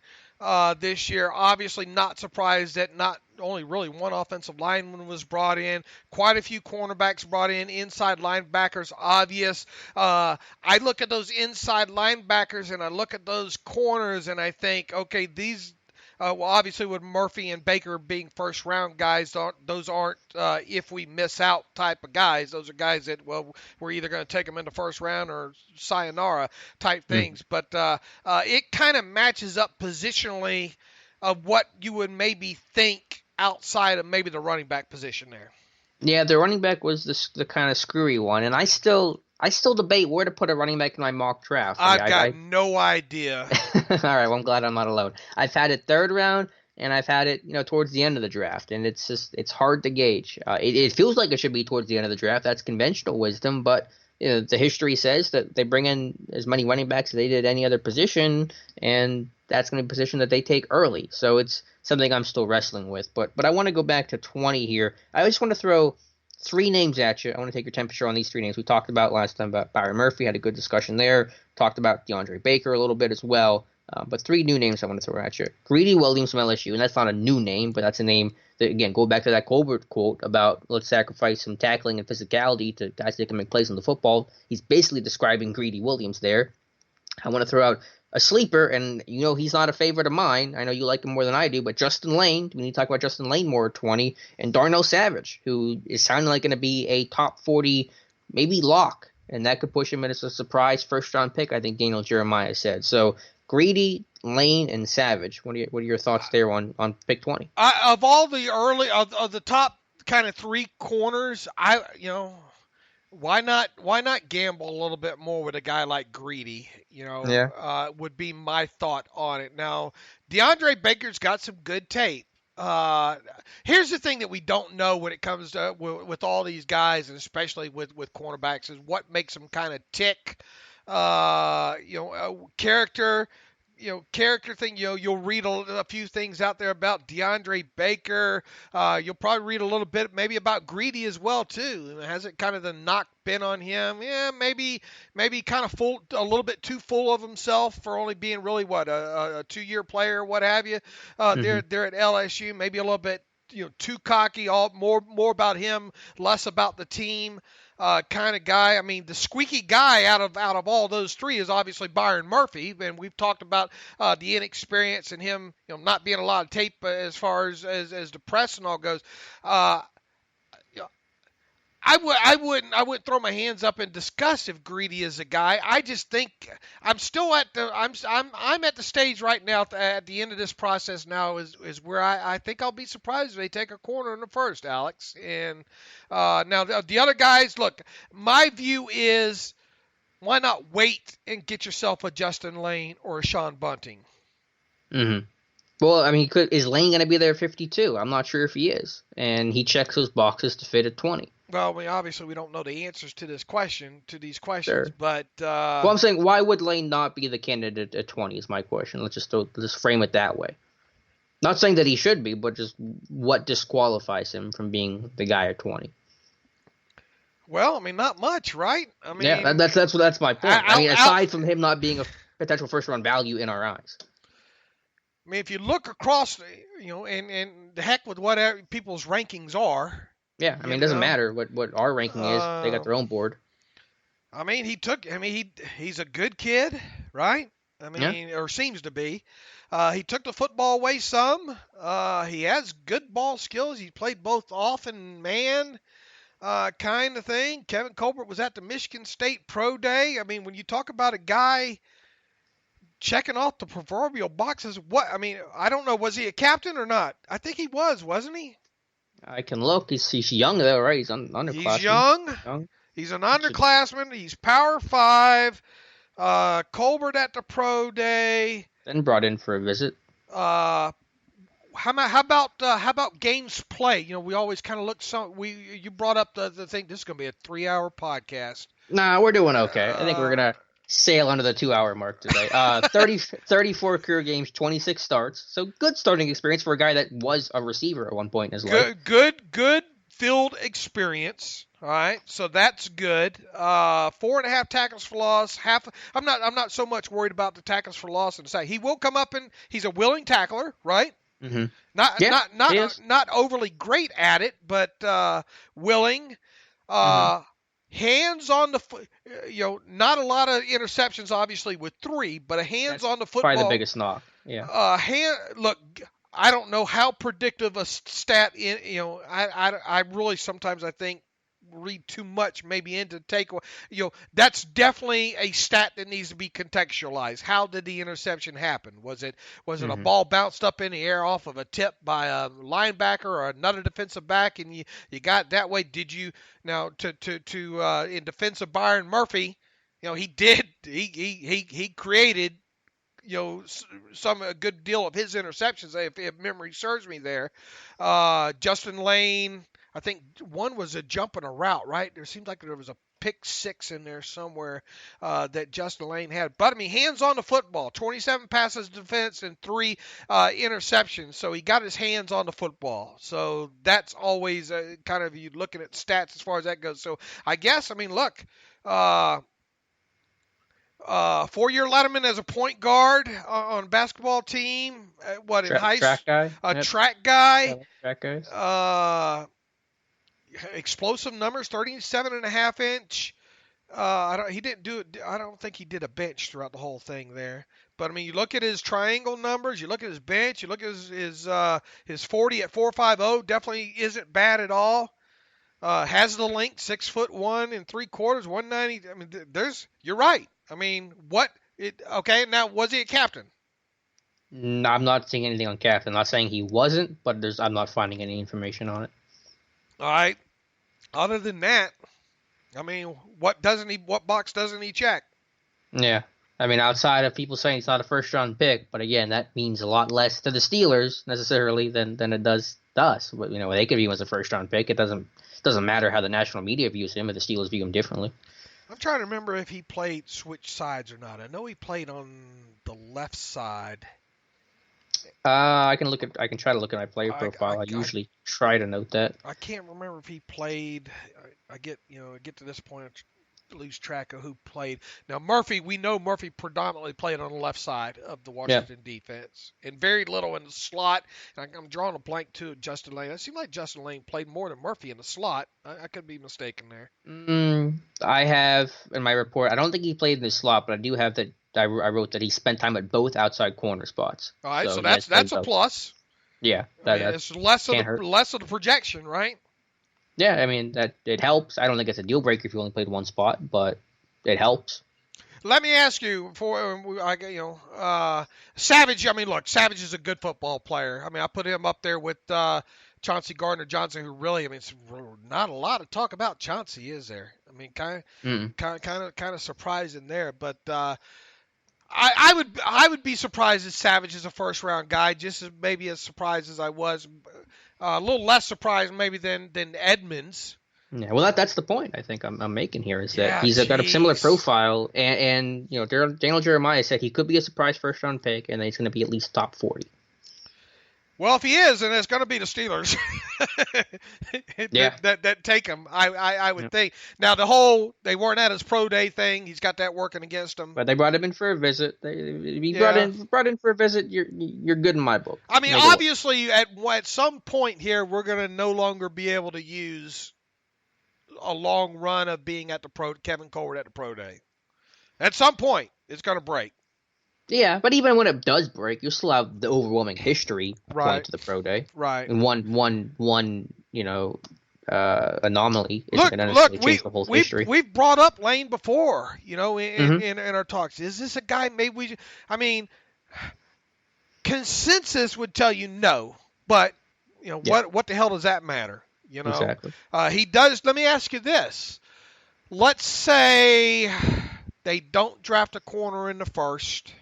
this year. Obviously not surprised that not only really one offensive lineman was brought in. Quite a few cornerbacks brought in. Inside linebackers, obvious. I look at those inside linebackers and I look at those corners and I think, okay, these. Well, obviously, with Murphy and Baker being first-round guys, those aren't if we miss out type of guys. Those are guys that, well, we're either going to take them in the first round or sayonara type things. But it kind of matches up positionally of what you would maybe think outside of maybe the running back position there. Yeah, the running back was the kind of screwy one, and I still debate where to put a running back in my mock draft. I've got no idea. All right, well, I'm glad I'm not alone. I've had it third round, and I've had it, towards the end of the draft, and it's hard to gauge. It feels like it should be towards the end of the draft. That's conventional wisdom, but the history says that they bring in as many running backs as they did any other position, and that's going to be a position that they take early. So it's something I'm still wrestling with. But I want to go back to 20 here. I just want to throw 3 names at you. I want to take your temperature on these 3 names. We talked about last time about Byron Murphy, had a good discussion there. Talked about DeAndre Baker a little bit as well. But 3 new names I want to throw at you. Greedy Williams from LSU, and that's not a new name, but that's a name that, again, go back to that Colbert quote about let's sacrifice some tackling and physicality to guys that can make plays on the football. He's basically describing Greedy Williams there. I want to throw out a sleeper, and he's not a favorite of mine. I know you like him more than I do, but Justin Layne, we need to talk about Justin Layne more at 20, and Darnell Savage, who is sounding like going to be a top 40, maybe lock, and that could push him as a surprise first-round pick, I think Daniel Jeremiah said. So Greedy, Layne, and Savage. What are your thoughts there on pick 20? Of all the early of the top kind of 3 corners, why not gamble a little bit more with a guy like Greedy? Would be my thought on it. Now, DeAndre Baker's got some good tape. Here's the thing that we don't know when it comes to with all these guys, and especially with cornerbacks, is what makes them kind of tick. Character thing. You'll read a few things out there about DeAndre Baker. You'll probably read a little bit maybe about Greedy as well too. Has it kind of the knock been on him? Yeah, maybe kind of full, a little bit too full of himself for only being really a 2-year player, what have you. They're at LSU, maybe a little bit too cocky. More about him, less about the team. Kind of guy. I mean, the squeaky guy out of all those 3 is obviously Byron Murphy, and we've talked about the inexperience and him, not being a lot of tape as far as the press and all goes. I wouldn't throw my hands up in disgust if Greedy is a guy. I just think I'm still at the stage right now at the end of this process now is where I think I'll be surprised if they take a corner in the first, Alex. And now the other guys, look, my view is why not wait and get yourself a Justin Layne or a Shaun Bunting? Mm-hmm. Well, I mean, is Layne going to be there at 52? I'm not sure if he is, and he checks those boxes to fit at 20. Well, obviously we don't know the answers to these questions, sure. But well, I'm saying, why would Layne not be the candidate at 20 is my question. Let's just frame it that way. Not saying that he should be, but just what disqualifies him from being the guy at 20. Well, I mean, not much, right? I mean, yeah, that's my point. Aside from him not being a potential first-round value in our eyes. I mean, if you look across, and the heck with what people's rankings are. Yeah, I mean, it doesn't matter what our ranking is. They got their own board. I mean, he's a good kid, right? I mean, or seems to be. He took the football away some. He has good ball skills. He played both off and man kind of thing. Kevin Colbert was at the Michigan State Pro Day. I mean, when you talk about a guy checking off the proverbial boxes, I don't know, was he a captain or not? I think he was, wasn't he? I can look. He's young though, right? He's underclassman. He's young. He's an underclassman. He's Power 5. Colbert at the Pro Day. Then brought in for a visit. How about games play? We always kind of look. You brought up the thing. This is going to be a 3-hour podcast. Nah, we're doing okay. I think we're gonna sail under the 2-hour mark today. 34 career games, 26 starts. So good starting experience for a guy that was a receiver at one point in his life. Good field experience. All right, so that's good. 4.5 tackles for loss. I'm not so much worried about the tackles for loss and say he will come up and he's a willing tackler, right? Mm-hmm. Not Yeah, not he not is. not overly great at it, but willing. Mm-hmm. Hands on the foot. Not a lot of interceptions, obviously, with 3, but a hands That's on the probably the football. biggest knock. Yeah. Look, I don't know how predictive a stat in. I really sometimes I think read too much maybe into take. That's definitely a stat that needs to be contextualized. How did the interception happen? Was it a Mm-hmm. ball bounced up in the air off of a tip by a linebacker or another defensive back, and you got that way? Did you now to in defense of Byron Murphy? He did. He created a good deal of his interceptions, if memory serves me there. Justin Layne, I think one was a jump and a route, right? There seems like there was a pick 6 in there somewhere that Justin Layne had. But, I mean, hands on the football, 27 passes defense and 3 interceptions. So he got his hands on the football. So that's always kind of you looking at stats as far as that goes. So I guess, I mean, look, 4-year letterman as a point guard on a basketball team. In high school? Track guy. A Yep. track guy. Track guys. Explosive numbers, 37.5 inch. He didn't do it. I don't think he did a bench throughout the whole thing there. But I mean, you look at his triangle numbers, you look at his bench, you look at his 40 at 4.50. Definitely isn't bad at all. Has the length, 6'1" 3/4", 190. I mean, you're right. I mean, okay, now was he a captain? No, I'm not seeing anything on captain. I'm not saying he wasn't, but I'm not finding any information on it. All right. Other than that, I mean, what box doesn't he check? Yeah. I mean, outside of people saying he's not a first-round pick, but again, that means a lot less to the Steelers necessarily than it does to us. But, they could view him as a first-round pick. It doesn't matter how the national media views him, or the Steelers view him differently. I'm trying to remember if he played switch sides or not. I know he played on the left side. I can try to look at my player profile. I usually try to note that. I can't remember if he played. I get to this point, I lose track of who played. Now we know Murphy predominantly played on the left side of the Washington defense, and very little in the slot. And I'm drawing a blank too. Justin Layne. It seemed like Justin Layne played more than Murphy in the slot. I could be mistaken there. I have in my report. I don't think he played in the slot, but I do have that. I wrote that he spent time at both outside corner spots. All right, so that's a plus. Yeah, it's less of the projection, right? Yeah, I mean that it helps. I don't think it's a deal breaker if you only played one spot, but it helps. Let me ask you Savage. I mean, look, Savage is a good football player. I mean, I put him up there with Chauncey Gardner-Johnson, who really, I mean, it's not a lot of talk about Chauncey, is there? I mean, kind of surprising there, but I would be surprised if Savage is a first round guy, just as surprised as I was. A little less surprised maybe than Edmonds. Yeah, well, that's the point I think I'm making here is that he's got a similar profile, and Daniel Jeremiah said he could be a surprise first round pick, and that he's going to be at least top 40. Well, if he is, then it's going to be the Steelers that take him. I would think. Now they weren't at his pro day thing. He's got that working against him. But they brought him in for a visit. Brought in for a visit. You're good in my book. I mean, obviously, at some point here, we're going to no longer be able to use a long run of being at Kevin Colbert at the pro day. At some point, it's going to break. Yeah, but even when it does break, you still have the overwhelming history going to the pro day. Right. And one anomaly isn't going to necessarily change the whole history. We've brought up Layne before, in our talks. Is this a guy consensus would tell you no, but what the hell does that matter? Exactly. He does. Let me ask you this. Let's say they don't draft a corner in the first.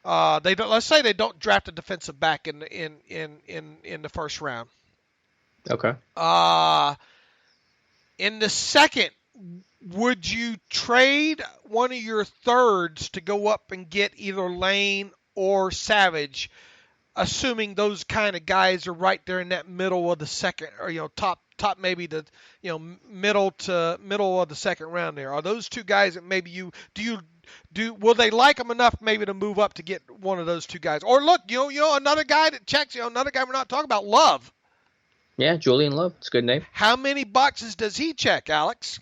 Let's say they don't draft a defensive back in the first round. Okay. In the second, would you trade one of your thirds to go up and get either Layne or Savage, assuming those kind of guys are right there in that middle of the second, or top maybe the middle of the second round there? Are those two guys that maybe will they like him enough maybe to move up to get one of those two guys? Or look, another guy that checks, another guy we're not talking about, Love. Yeah, Julian Love. It's a good name. How many boxes does he check, Alex?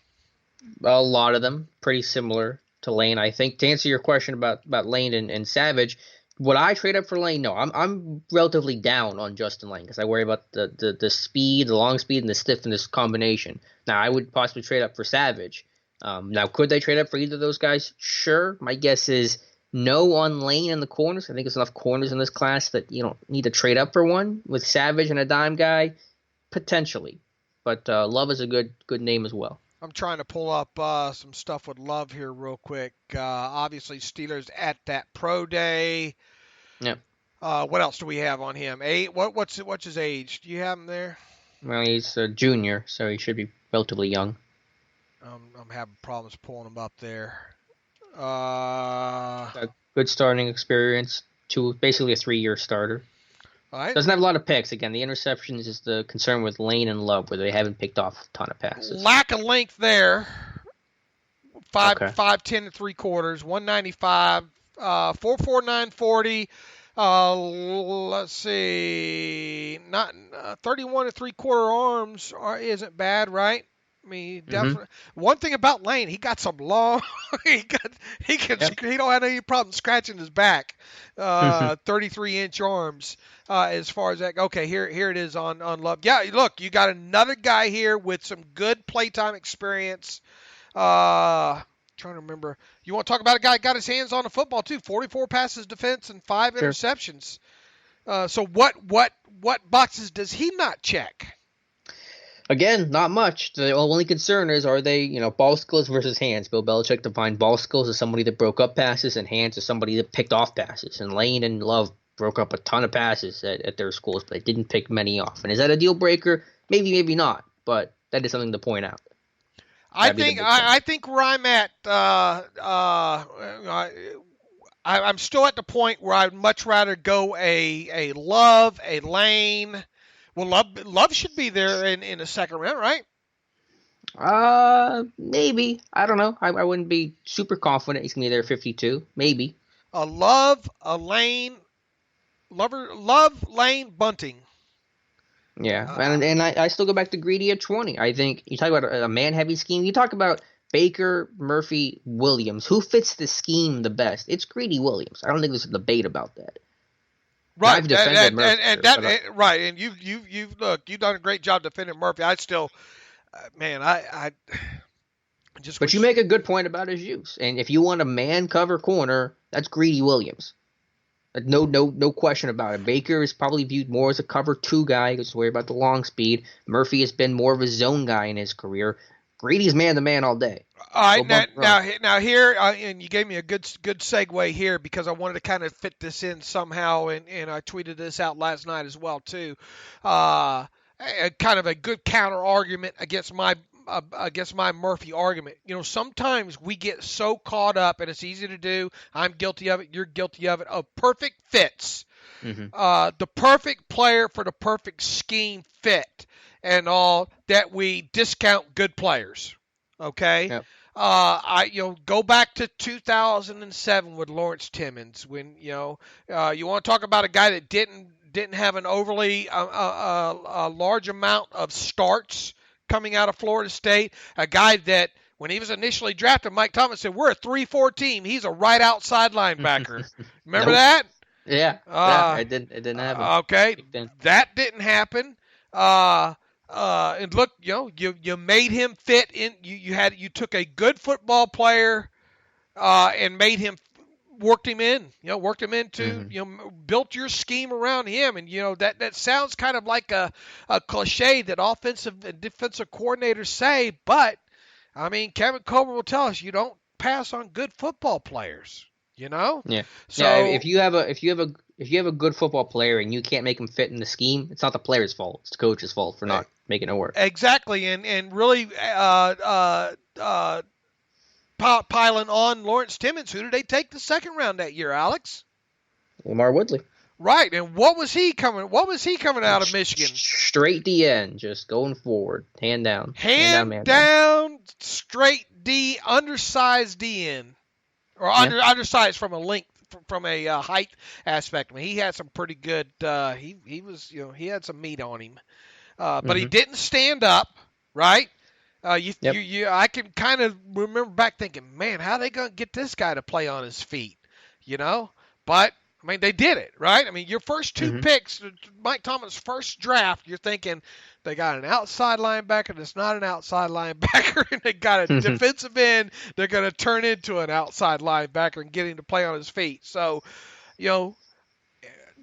A lot of them. Pretty similar to Layne. I think to answer your question about Layne and Savage, would I trade up for Layne? No, I'm relatively down on Justin Layne because I worry about the speed, the long speed, and the stiffness combination. Now, I would possibly trade up for Savage. Now, could they trade up for either of those guys? Sure. My guess is no on Layne in the corners. I think there's enough corners in this class that you don't need to trade up for one. With Savage and a dime guy, potentially. But Love is a good name as well. I'm trying to pull up some stuff with Love here real quick. Obviously, Steelers at that pro day. Yep. What else do we have on him? What's his age? Do you have him there? Well, he's a junior, so he should be relatively young. I'm having problems pulling him up there. A good starting experience. Basically a 3-year starter. All right. Doesn't have a lot of picks. Again, the interceptions is the concern with Layne and Love, where they haven't picked off a ton of passes. Lack of length there. 5'10" and 3/4, 195, 4.49 40. Let's see, not 31 and 3/4 arms isn't bad, right? I mean, definitely. One thing about Layne, he got some long. He don't have any problem scratching his back. 33-inch arms. As far as that, okay, here it is on Love. Yeah, look, you got another guy here with some good playtime experience. Trying to remember. You want to talk about a guy that got his hands on the football too? 44 passes defense and 5 interceptions. So what boxes does he not check? Again, not much. The only concern is, are they, ball skills versus hands? Bill Belichick defined ball skills as somebody that broke up passes and hands as somebody that picked off passes. And Layne and Love broke up a ton of passes at their schools, but they didn't pick many off. And is that a deal breaker? Maybe, maybe not. But that is something to point out. I think where I'm at, I'm still at the point where I'd much rather go a Love, a Layne. Well, Love should be there in the second round, right? Maybe. I don't know. I wouldn't be super confident he's going to be there at 52. Maybe. A Love, a Layne, Love, Layne, Bunting. Yeah, and I still go back to Greedy at 20. I think you talk about a man-heavy scheme. You talk about Baker, Murphy, Williams. Who fits the scheme the best? It's Greedy Williams. I don't think there's a debate about that. Right, and you've done a great job defending Murphy. I still, I just. But you make a good point about his use, and if you want a man cover corner, that's Greedy Williams. No question about it. Baker is probably viewed more as a cover 2 guy who's worried about the long speed. Murphy has been more of a zone guy in his career. Greedy's man-to-man all day. All right, now here, and you gave me a good segue here because I wanted to kind of fit this in somehow, and I tweeted this out last night as well too. Kind of a good counter argument against my Murphy argument. Sometimes we get so caught up, and it's easy to do. I'm guilty of it. You're guilty of it. Of perfect fits. The perfect player for the perfect scheme fit and all that, we discount good players. Okay. Yep. Go back to 2007 with Lawrence Timmons when, you want to talk about a guy that didn't have an overly large amount of starts coming out of Florida State, a guy that when he was initially drafted, Mike Thomas said, we're a 3-4 team. He's a right outside linebacker. Remember that? Yeah. It didn't happen. Okay. That didn't happen. And look, you made him fit in. You took a good football player, and worked him into, built your scheme around him. And, that sounds kind of like a cliche that offensive and defensive coordinators say, but I mean, Kevin Colbert will tell us you don't pass on good football players, Yeah. So if you have a good football player and you can't make him fit in the scheme, it's not the player's fault. It's the coach's fault for not making it work. Exactly. And really, piling on Lawrence Timmons. Who did they take the second round that year, Alex? Lamar Woodley. Right, and what was he coming out of Michigan? Straight DN, just going forward, hand down, hand down, straight D, undersized DN. or undersized from a length, from a height aspect. I mean, he had some pretty good. He was, he had some meat on him, but he didn't stand up, right? I can kind of remember back thinking, man, how are they going to get this guy to play on his feet, But I mean, they did it, right? I mean, your first two picks, Mike Tomlin's first draft, you're thinking they got an outside linebacker that's not an outside linebacker, and they got a defensive end they're going to turn into an outside linebacker and get him to play on his feet. So,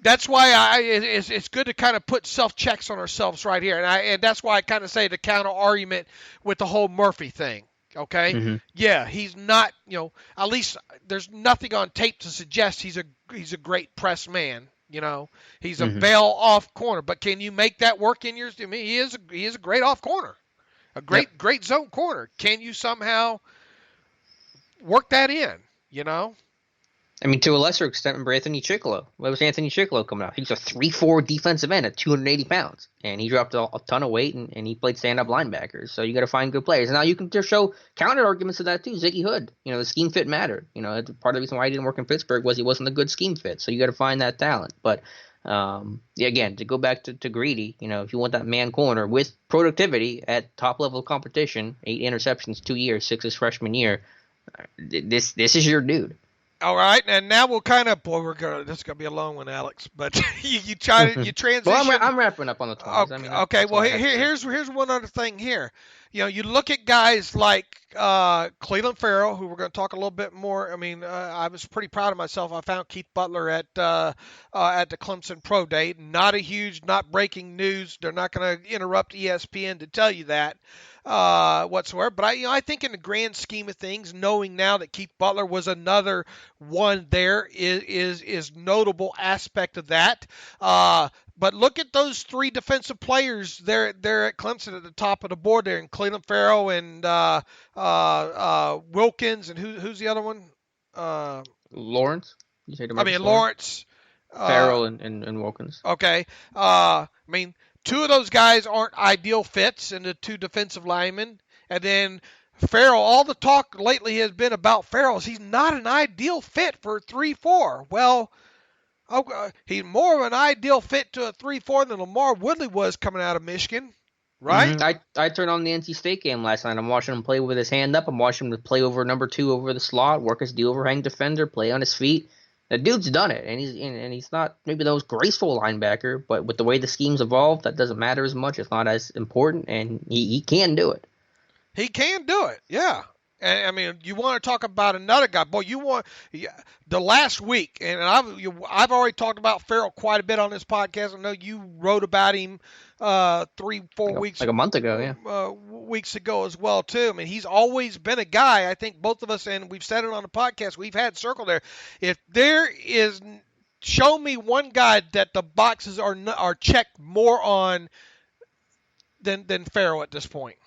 that's why it's good to kind of put self-checks on ourselves right here. And that's why I kind of say the counter argument with the whole Murphy thing. Okay. Yeah, he's not, at least there's nothing on tape to suggest he's a great press man. He's a bail off corner, but can you make that work in yours? I mean, he is a great off corner, a great zone corner. Can you somehow work that in, I mean, to a lesser extent, remember Anthony Chicklow. What was Anthony Chicklow coming out? He was a 3'4" defensive end at 280 pounds, and he dropped a ton of weight, and he played stand-up linebackers. So you got to find good players. And now you can just show counter arguments to that too. Ziggy Hood, the scheme fit mattered. Part of the reason why he didn't work in Pittsburgh was he wasn't a good scheme fit. So you got to find that talent. But again, to go back to Greedy, if you want that man corner with productivity at top level competition, 8 interceptions, 2 years, 6 his freshman year, this is your dude. All right, and now we'll kind of this is gonna be a long one, Alex. But you transition. Well, I'm wrapping up on the 20s. Okay, okay. Well, here's one other thing here. You look at guys like Clelin Ferrell, who we're going to talk a little bit more. I mean, I was pretty proud of myself. I found Keith Butler at the Clemson Pro Day. Not breaking news. They're not going to interrupt ESPN to tell you that whatsoever. But I think in the grand scheme of things, knowing now that Keith Butler was another one there is notable aspect of that. But look at those 3 defensive players there at Clemson at the top of the board there, and Clelin Ferrell and Wilkins, and who's the other one? Lawrence. Lawrence. Ferrell and Wilkins. Okay. I mean, 2 of those guys aren't ideal fits in the 2 defensive linemen, and then Ferrell. All the talk lately has been about Ferrell. He's not an ideal fit for a 3-4. Well. He's more of an ideal fit to a 3-4 than Lamar Woodley was coming out of Michigan, right? I turned on the NC State game last night. I'm watching him play with his hand up. I'm watching him play over number 2 over the slot, work as the overhang defender, play on his feet. The dude's done it, and he's not maybe the most graceful linebacker, but with the way the scheme's evolved, that doesn't matter as much. It's not as important, and he can do it. He can do it, yeah. And, I mean, you want to talk about another guy. Boy, the last week, and I've already talked about Ferrell quite a bit on this podcast. I know you wrote about him 3-4 weeks like a month ago, yeah. Weeks ago as well, too. I mean, he's always been a guy, I think both of us, and we've said it on the podcast, we've had circled there. If there is, show me one guy that the boxes are checked more on than Ferrell at this point.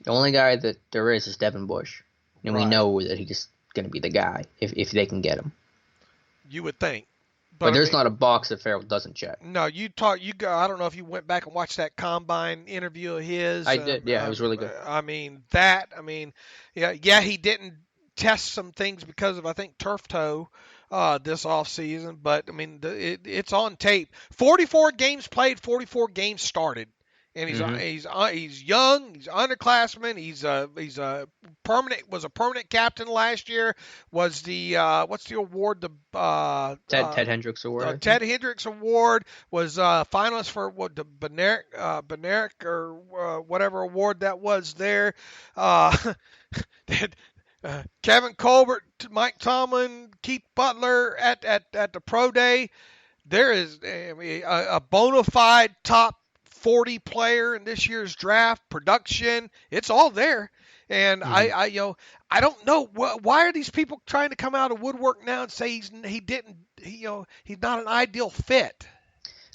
The only guy that there is Devin Bush. And we know that he's going to be the guy if they can get him. You would think. But there's not a box that Ferrell doesn't check. No, I don't know if you went back and watched that combine interview of his. I did, yeah, it was really good. He didn't test some things because of, I think, turf toe this offseason. But, I mean, it's on tape. 44 games played, 44 games started. And he's young. He's underclassman. He's a permanent captain last year. Was the what's the award? The Ted Hendricks Award. Ted Hendricks Award was finalist for the Benerick or whatever award that was there. Kevin Colbert, Mike Tomlin, Keith Butler at the pro day. There is a bona fide top 40 player in this year's draft, production, it's all there. And I don't know why are these people trying to come out of woodwork now and say he's not an ideal fit.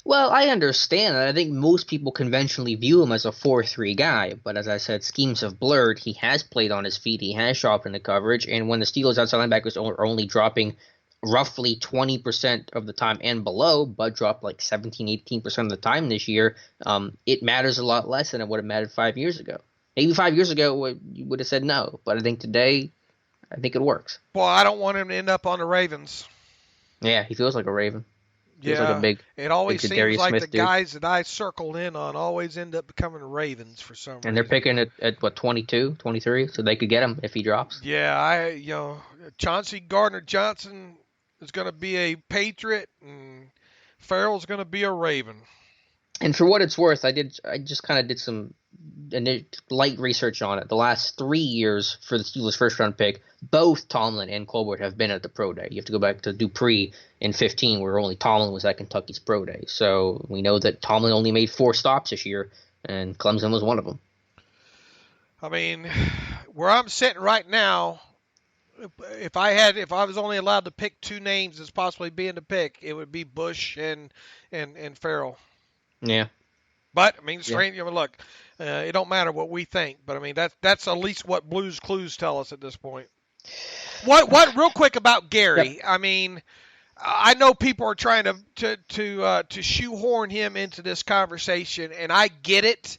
Well, I understand that. I think most people conventionally view him as a 4-3 guy, but as I said, schemes have blurred. He has played on his feet. He has sharpened the coverage, and when the Steelers outside linebackers are only dropping roughly 20% of the time and below, but dropped like 17-18% of the time this year, it matters a lot less than it would have mattered 5 years ago. Maybe 5 years ago you would have said no, but I think today I think it works. Well, I don't want him to end up on the Ravens. Yeah, he feels like a Raven. Feels Yeah, like a big. it always big seems Zadarius like Smith the dude. guys that I circled in on always end up becoming Ravens for some reason. And they're picking it at what, 22, 23, so they could get him if he drops. Yeah, Chauncey Gardner-Johnson is going to be a Patriot, and Farrell's going to be a Raven. And for what it's worth, I just kind of did some light research on it. The last 3 years for the Steelers' first-round pick, both Tomlin and Colbert have been at the Pro Day. You have to go back to Dupree in 2015, where only Tomlin was at Kentucky's Pro Day. So we know that Tomlin only made 4 stops this year, and Clemson was one of them. I mean, where I'm sitting right now, if I was only allowed to pick 2 names as possibly being the pick, it would be Bush and Farrell. Yeah. But I mean, strange. Look, it don't matter what we think, but I mean that's at least what Blues Clues tell us at this point. What real quick about Gary? Yep. I mean, I know people are trying to shoehorn him into this conversation, and I get it,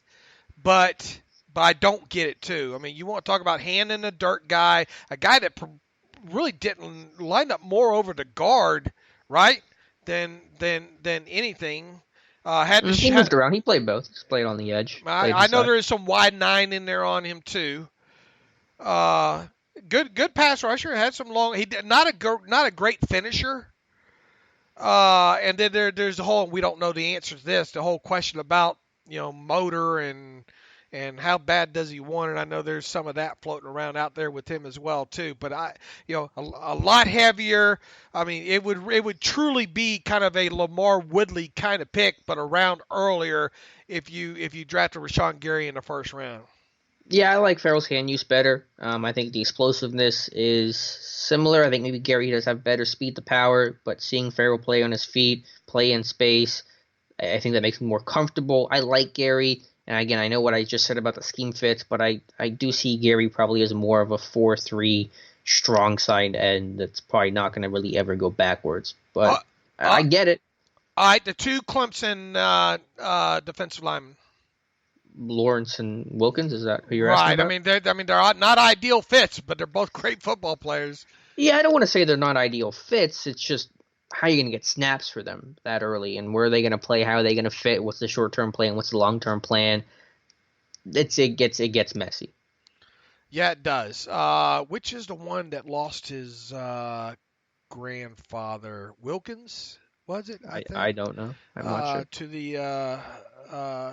but I don't get it too. I mean, you want to talk about hand in the dirt guy, a guy that really didn't line up more over the guard, right? Than anything. He moved around. He played both. He played on the edge. I know there is some wide 9 in there on him too. Good pass rusher. Had some long. He did not a great finisher. And then there's the whole, we don't know the answer to this. The whole question about motor and how bad does he want it. I know there's some of that floating around out there with him as well too. But a lot heavier. I mean, it would truly be kind of a Lamar Woodley kind of pick, but around earlier if you drafted Rashawn Gary in the first round. Yeah, I like Farrell's hand use better. I think the explosiveness is similar. I think maybe Gary does have better speed to power, but seeing Farrell play on his feet, play in space, I think that makes me more comfortable. I like Gary. And again, I know what I just said about the scheme fits, but I do see Gary probably as more of a 4-3 strong side end that's probably not going to really ever go backwards. But I get it. All right, the 2 Clemson defensive linemen. Lawrence and Wilkins, is that who you're asking about? Right. I mean, they're not ideal fits, but they're both great football players. Yeah, I don't want to say they're not ideal fits. It's just, how are you going to get snaps for them that early, and where are they going to play? How are they going to fit? What's the short-term plan? What's the long-term plan? It gets messy. Yeah, it does. Which is the one that lost his grandfather? Wilkins, was it? I don't know. I'm not sure.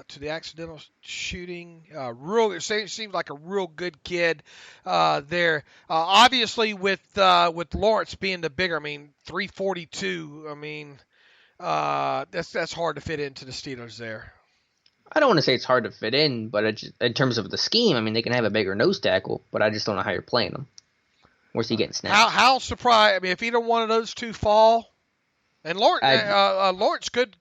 To the accidental shooting. It seems like a real good kid there. Obviously, with Lawrence being the bigger, 342. That's hard to fit into the Steelers there. I don't want to say it's hard to fit in, but in terms of the scheme, they can have a bigger nose tackle, but I just don't know how you're playing them. Where's he getting snaps? How surprised? If either one of those 2 fall. And Lawrence could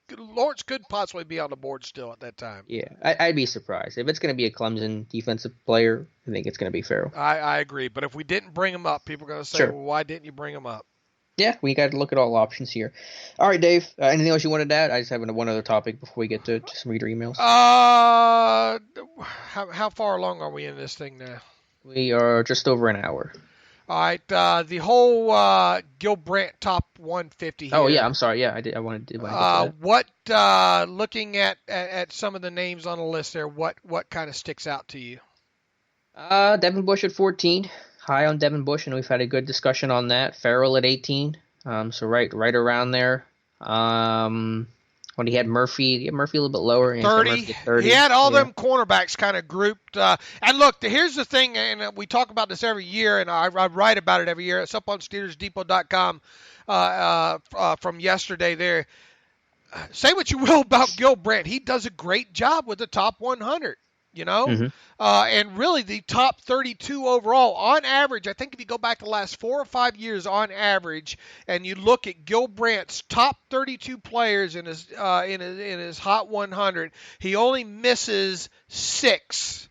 possibly be on the board still at that time. Yeah, I'd be surprised. If it's going to be a Clemson defensive player, I think it's going to be Farrell. I agree. But if we didn't bring him up, people are going to say, sure. Well, why didn't you bring him up? Yeah, we got to look at all options here. All right, Dave, anything else you wanted to add? I just have one other topic before we get to some reader emails. How far along are we in this thing now? We are just over an hour. All right, the whole Gil Brandt top 150 here. Oh, yeah, I'm sorry. Yeah, I wanted to. Looking at some of the names on the list there, what kind of sticks out to you? Devin Bush at 14. High on Devin Bush, and we've had a good discussion on that. Farrell at 18. So right around there. When he had Murphy a little bit lower. 30. He had all them cornerbacks kind of grouped. And look, here's the thing, and we talk about this every year, and I write about it every year. It's up on SteelersDepot.com from yesterday there. Say what you will about Gil Brandt. He does a great job with the top 100. Mm-hmm. And really the top 32 overall on average. I think if you go back the last 4 or 5 years on average, and you look at Gil Brandt's top 32 players in his hot 100, he only misses 6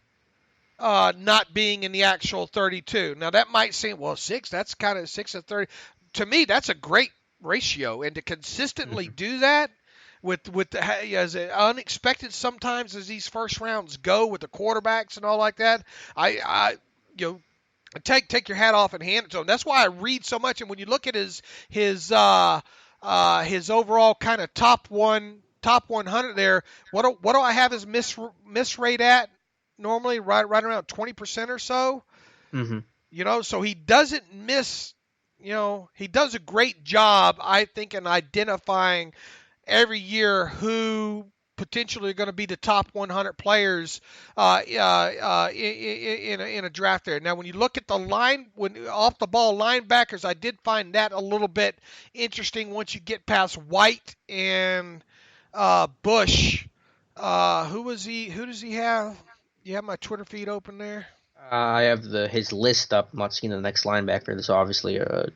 not being in the actual 32. Now that might seem 6. That's kind of 6 of 30. To me, that's a great ratio, and to consistently do that. As unexpected sometimes as these first rounds go with the quarterbacks and all like that, I take your hat off and hand it to him. That's why I read so much. And when you look at his overall kind of top 100 there, what do I have his miss rate at normally? Right around 20% or so. Mm-hmm. So he doesn't miss. He does a great job, I think, in identifying every year who potentially are going to be the top 100 players in a draft there. Now, when you look at the off the ball linebackers, I did find that a little bit interesting once you get past White and Bush. Who does he have? You have my Twitter feed open there? I have his list up. I'm not seeing the next linebacker. There's obviously a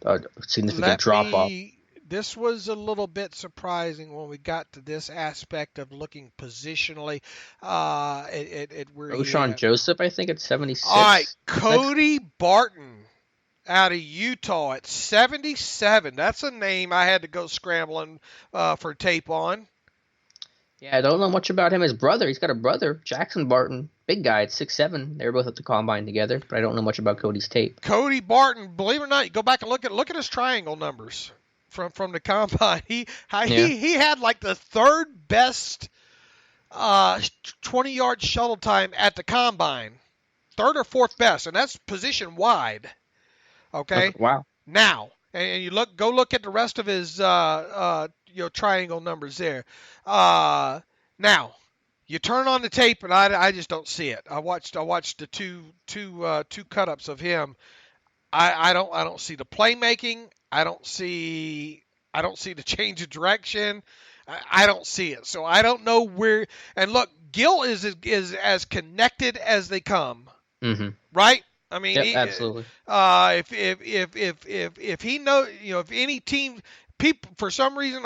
significant drop-off. This was a little bit surprising when we got to this aspect of looking positionally. O'Shawn Joseph, I think, at 76. All right, Cody Barton out of Utah at 77. That's a name I had to go scrambling for tape on. Yeah, I don't know much about him. His brother, he's got a brother, Jackson Barton, big guy at 6'7". They were both at the combine together, but I don't know much about Cody's tape. Cody Barton, believe it or not, you go back and look at his triangle numbers from the combine. He had like the third best 20-yard shuttle time at the combine, third or fourth best, and that's position wide. Okay. Wow. Now, and you go look at the rest of his triangle numbers there. Now, you turn on the tape, and I just don't see it. I watched the two cut-ups of him. I don't see the playmaking. I don't see the change of direction. I don't see it. So I don't know where. And look, Gil is as connected as they come. Mm-hmm. Right? I mean, yep, absolutely. If he knows, if any team. People, for some reason,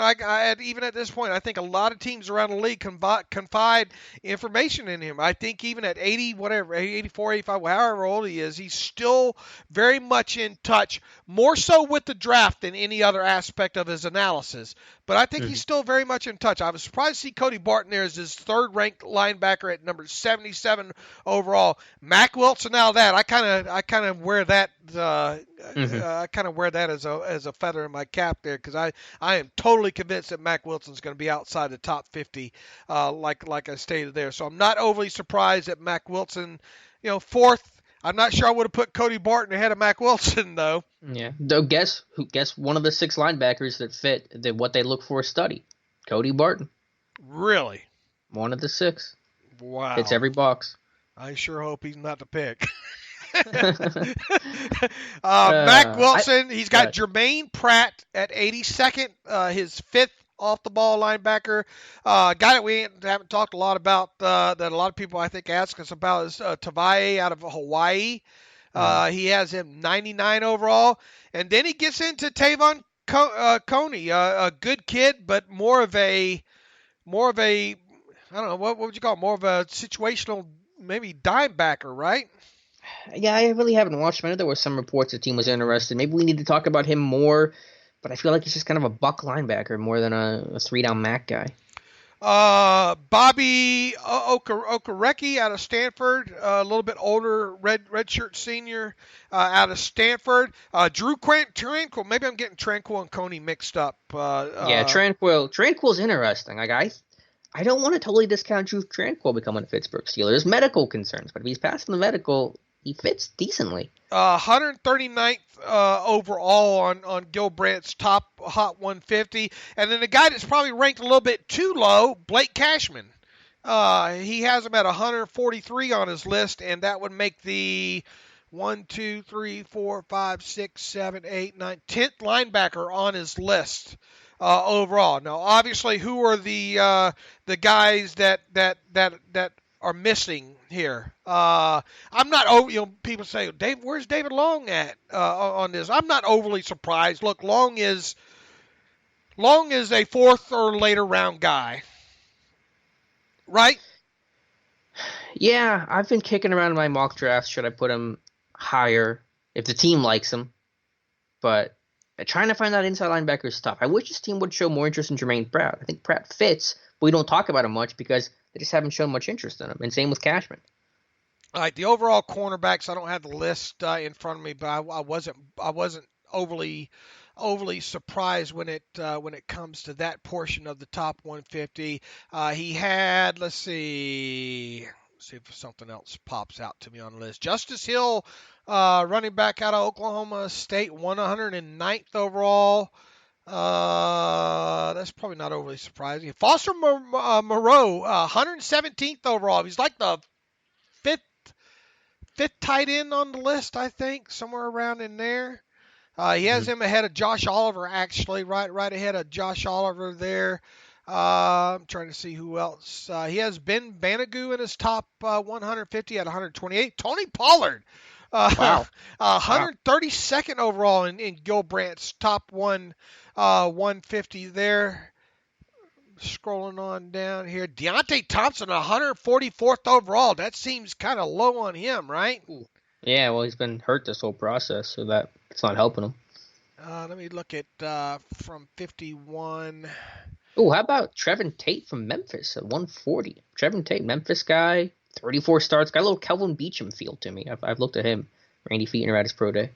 even at this point, I think a lot of teams around the league confide information in him. I think even at 80, whatever, 84, 85, however old he is, he's still very much in touch, more so with the draft than any other aspect of his analysis. But I think he's still very much in touch. I was surprised to see Cody Barton there as his third-ranked linebacker at number 77 overall. Mac Wilson, now that I kind of wear that. I kind of wear that as a feather in my cap there, because I am totally convinced that Mac Wilson's going to be outside the top 50, like I stated there. So I'm not overly surprised that Mac Wilson, fourth. I'm not sure I would have put Cody Barton ahead of Mac Wilson, though. Yeah. Though guess one of the 6 linebackers that fit what they look for a study? Cody Barton. Really? One of the 6. Wow. Fits every box. I sure hope he's not the pick. Mac Wilson, he's got Jermaine Pratt at 82nd, his 5th off-the-ball linebacker. Guy that we haven't talked a lot about, that a lot of people I think ask us about, is Tavae out of Hawaii. He has him 99 overall. And then he gets into Tavon Coney, a good kid, but more of a I don't know, what would you call it? More of a situational, maybe dime backer, right? Yeah, I really haven't watched him. I know there were some reports the team was interested. Maybe we need to talk about him more, but I feel like he's just kind of a buck linebacker more than a 3-down Mac guy. Bobby Okereke out of Stanford, a little bit older, redshirt senior out of Stanford. Drew Tranquil. Maybe I'm getting Tranquil and Coney mixed up. Yeah, Tranquil's interesting. Like I don't want to totally discount Drew Tranquil becoming a Pittsburgh Steeler. There's medical concerns, but if he's passing the medical, he fits decently. 139th overall on Gil Brandt's top Hot 150. And then the guy that's probably ranked a little bit too low, Blake Cashman. He has him at 143 on his list, and that would make the 10th linebacker on his list overall. Now, obviously, who are the guys that are missing here? I'm not people say, Dave, where's David Long at on this? I'm not overly surprised. Look, Long is a 4th or later round guy, right? Yeah, I've been kicking around in my mock drafts. Should I put him higher if the team likes him? But trying to find that inside linebacker is tough. I wish this team would show more interest in Jermaine Pratt. I think Pratt fits, but we don't talk about him much because they just haven't shown much interest in him. And same with Cashman. All right, the overall cornerbacks. I don't have the list in front of me, but I wasn't overly surprised when it comes to that portion of the top 150. He had, let's see if something else pops out to me on the list. Justice Hill, running back out of Oklahoma State, 109th overall. That's probably not overly surprising. Foster Moreau, 117th overall. He's like the fifth tight end on the list, I think, somewhere around in there. He has him ahead of Josh Oliver, actually, right ahead of Josh Oliver there. I'm trying to see who else. He has Ben Banagoo in his top 150 at 128. Tony Pollard, Wow. 132nd overall in Gilbrandt's top 150 there. Scrolling on down here. Deontay Thompson, 144th overall. That seems kind of low on him, right? Yeah, well, he's been hurt this whole process, so it's not helping him. Let me look at from 51. Oh, how about Trevin Tate from Memphis at 140? Trevin Tate, Memphis guy, 34 starts. Got a little Kelvin Beachum feel to me. I've looked at him. Randy Feetner at his pro day.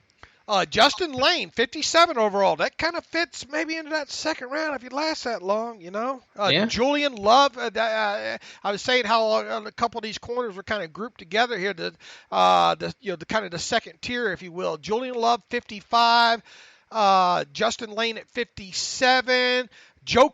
Justin Layne, 57 overall. That kind of fits maybe into that second round if you last that long, you know. Yeah. Julian Love. I was saying how a couple of these corners were kind of grouped together here. The kind of the second tier, if you will. Julian Love, 55. Justin Layne at 57.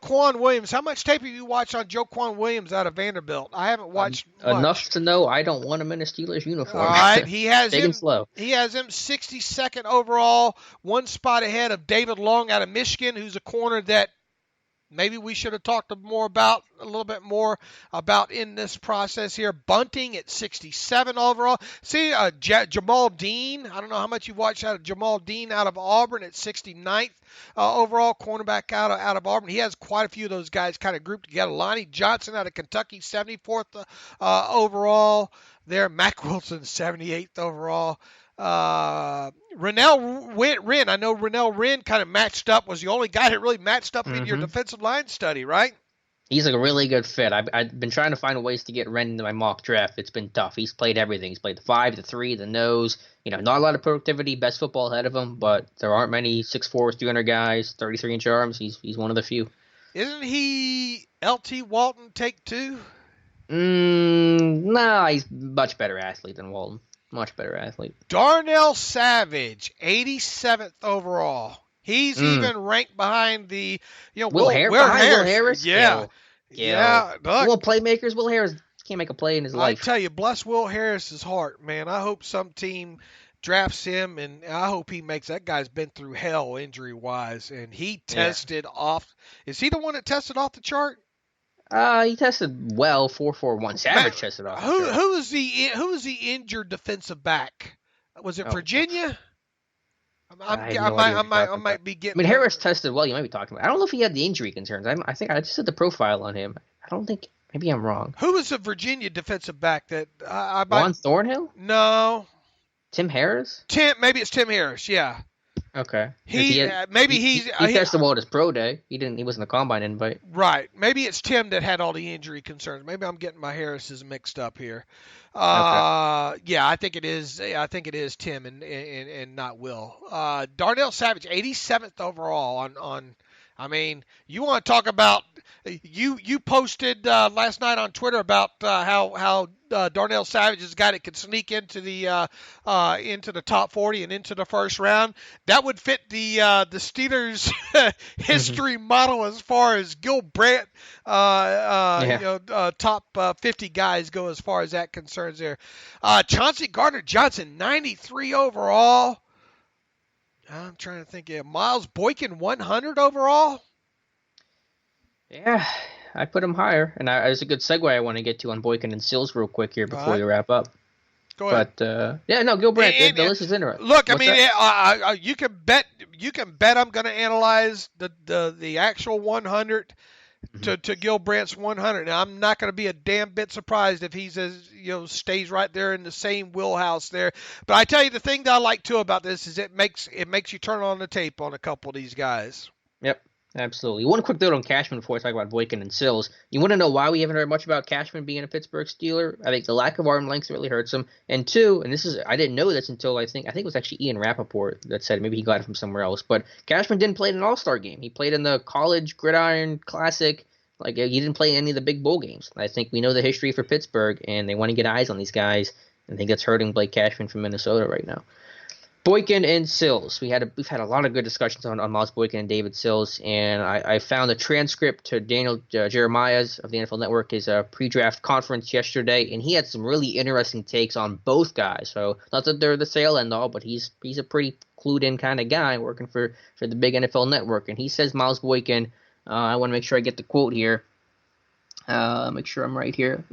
Quan Williams. How much tape have you watched on Quan Williams out of Vanderbilt? I haven't watched much. Enough to know I don't want him in a Steelers uniform. All right, he has Big him. and slow. He has him 62nd overall, one spot ahead of David Long out of Michigan, who's a corner that maybe we should have talked a little bit more about in this process here. Bunting at 67 overall. See, Jamal Dean. I don't know how much you watched out of Jamal Dean out of Auburn at 69th overall, cornerback out of Auburn. He has quite a few of those guys kind of grouped together. Lonnie Johnson out of Kentucky, 74th overall. There, Mac Wilson, 78th overall. Rennell Wren. I know Rennell Wren kind of matched up, was the only guy that really matched up in your defensive line study, right? He's like a really good fit. I've been trying to find ways to get Wren into my mock draft. It's been tough. He's played everything. He's played the 5, the 3, the nose. Not a lot of productivity, best football ahead of him, but there aren't many 6'4", 300 guys, 33-inch arms. He's one of the few. Isn't he LT Walton take 2? Nah, he's much better athlete than Walton. Much better athlete. Darnell Savage, 87th overall. He's even ranked behind the, Will Harris. Yeah. Well, playmakers. Will Harris can't make a play in his life. I tell you, bless Will Harris's heart, man. I hope some team drafts him, and I hope he makes. That guy's been through hell injury-wise, and he tested off. Is he the one that tested off the chart? He tested well, 4.41. Savage tested off. Who was the injured defensive back? Was it Virginia? I might be getting. I mean, Harris tested well. You might be talking about. I don't know if he had the injury concerns. I think I just did the profile on him. I don't think. Maybe I'm wrong. Who was the Virginia defensive back that? Juan Thornhill? No. Tim Harris? Maybe it's Tim Harris. Yeah. Okay. He tested well at his pro day. He wasn't a combine invite. Right. Maybe it's Tim that had all the injury concerns. Maybe I'm getting my Harrises mixed up here. Okay. Yeah, I think it is. I think it is Tim and not Will. Darnell Savage, 87th overall on. I mean, you want to talk about you posted last night on Twitter about how Darnell Savage is a guy that could sneak into the top 40 and into the first round. That would fit the Steelers history model as far as Gil Brandt top 50 guys go as far as that concerns there. Chauncey Gardner-Johnson, 93 overall. I'm trying to think. Yeah, Miles Boykin, 100 overall. Yeah, I put him higher, and there's a good segue I want to get to on Boykin and Sills real quick here before we wrap up. Go ahead. But Gil Brandt, the list is interesting. Look, you can bet I'm going to analyze the actual 100 to Gil Brandt's 100. Now, I'm not going to be a damn bit surprised if he stays right there in the same wheelhouse there. But I tell you, the thing that I like too about this is it makes you turn on the tape on a couple of these guys. Yep. Absolutely. One quick note on Cashman before I talk about Boykin and Sills. You want to know why we haven't heard much about Cashman being a Pittsburgh Steeler? I think the lack of arm length really hurts him. And two, and this is I didn't know this until I think it was actually Ian Rappaport that said maybe he got it from somewhere else. But Cashman didn't play in an All-Star game. He played in the College Gridiron Classic. Like he didn't play in any of the big bowl games. I think we know the history for Pittsburgh, and they want to get eyes on these guys. I think that's hurting Blake Cashman from Minnesota right now. Boykin and Sills. We've had a lot of good discussions on Miles Boykin and David Sills, and I found a transcript to Daniel Jeremiah's of the NFL Network, his pre-draft conference yesterday, and he had some really interesting takes on both guys. So not that they're the sale end all, but he's a pretty clued in kind of guy working for the big NFL Network, and he says Miles Boykin. I want to make sure I get the quote here. Make sure I'm right here.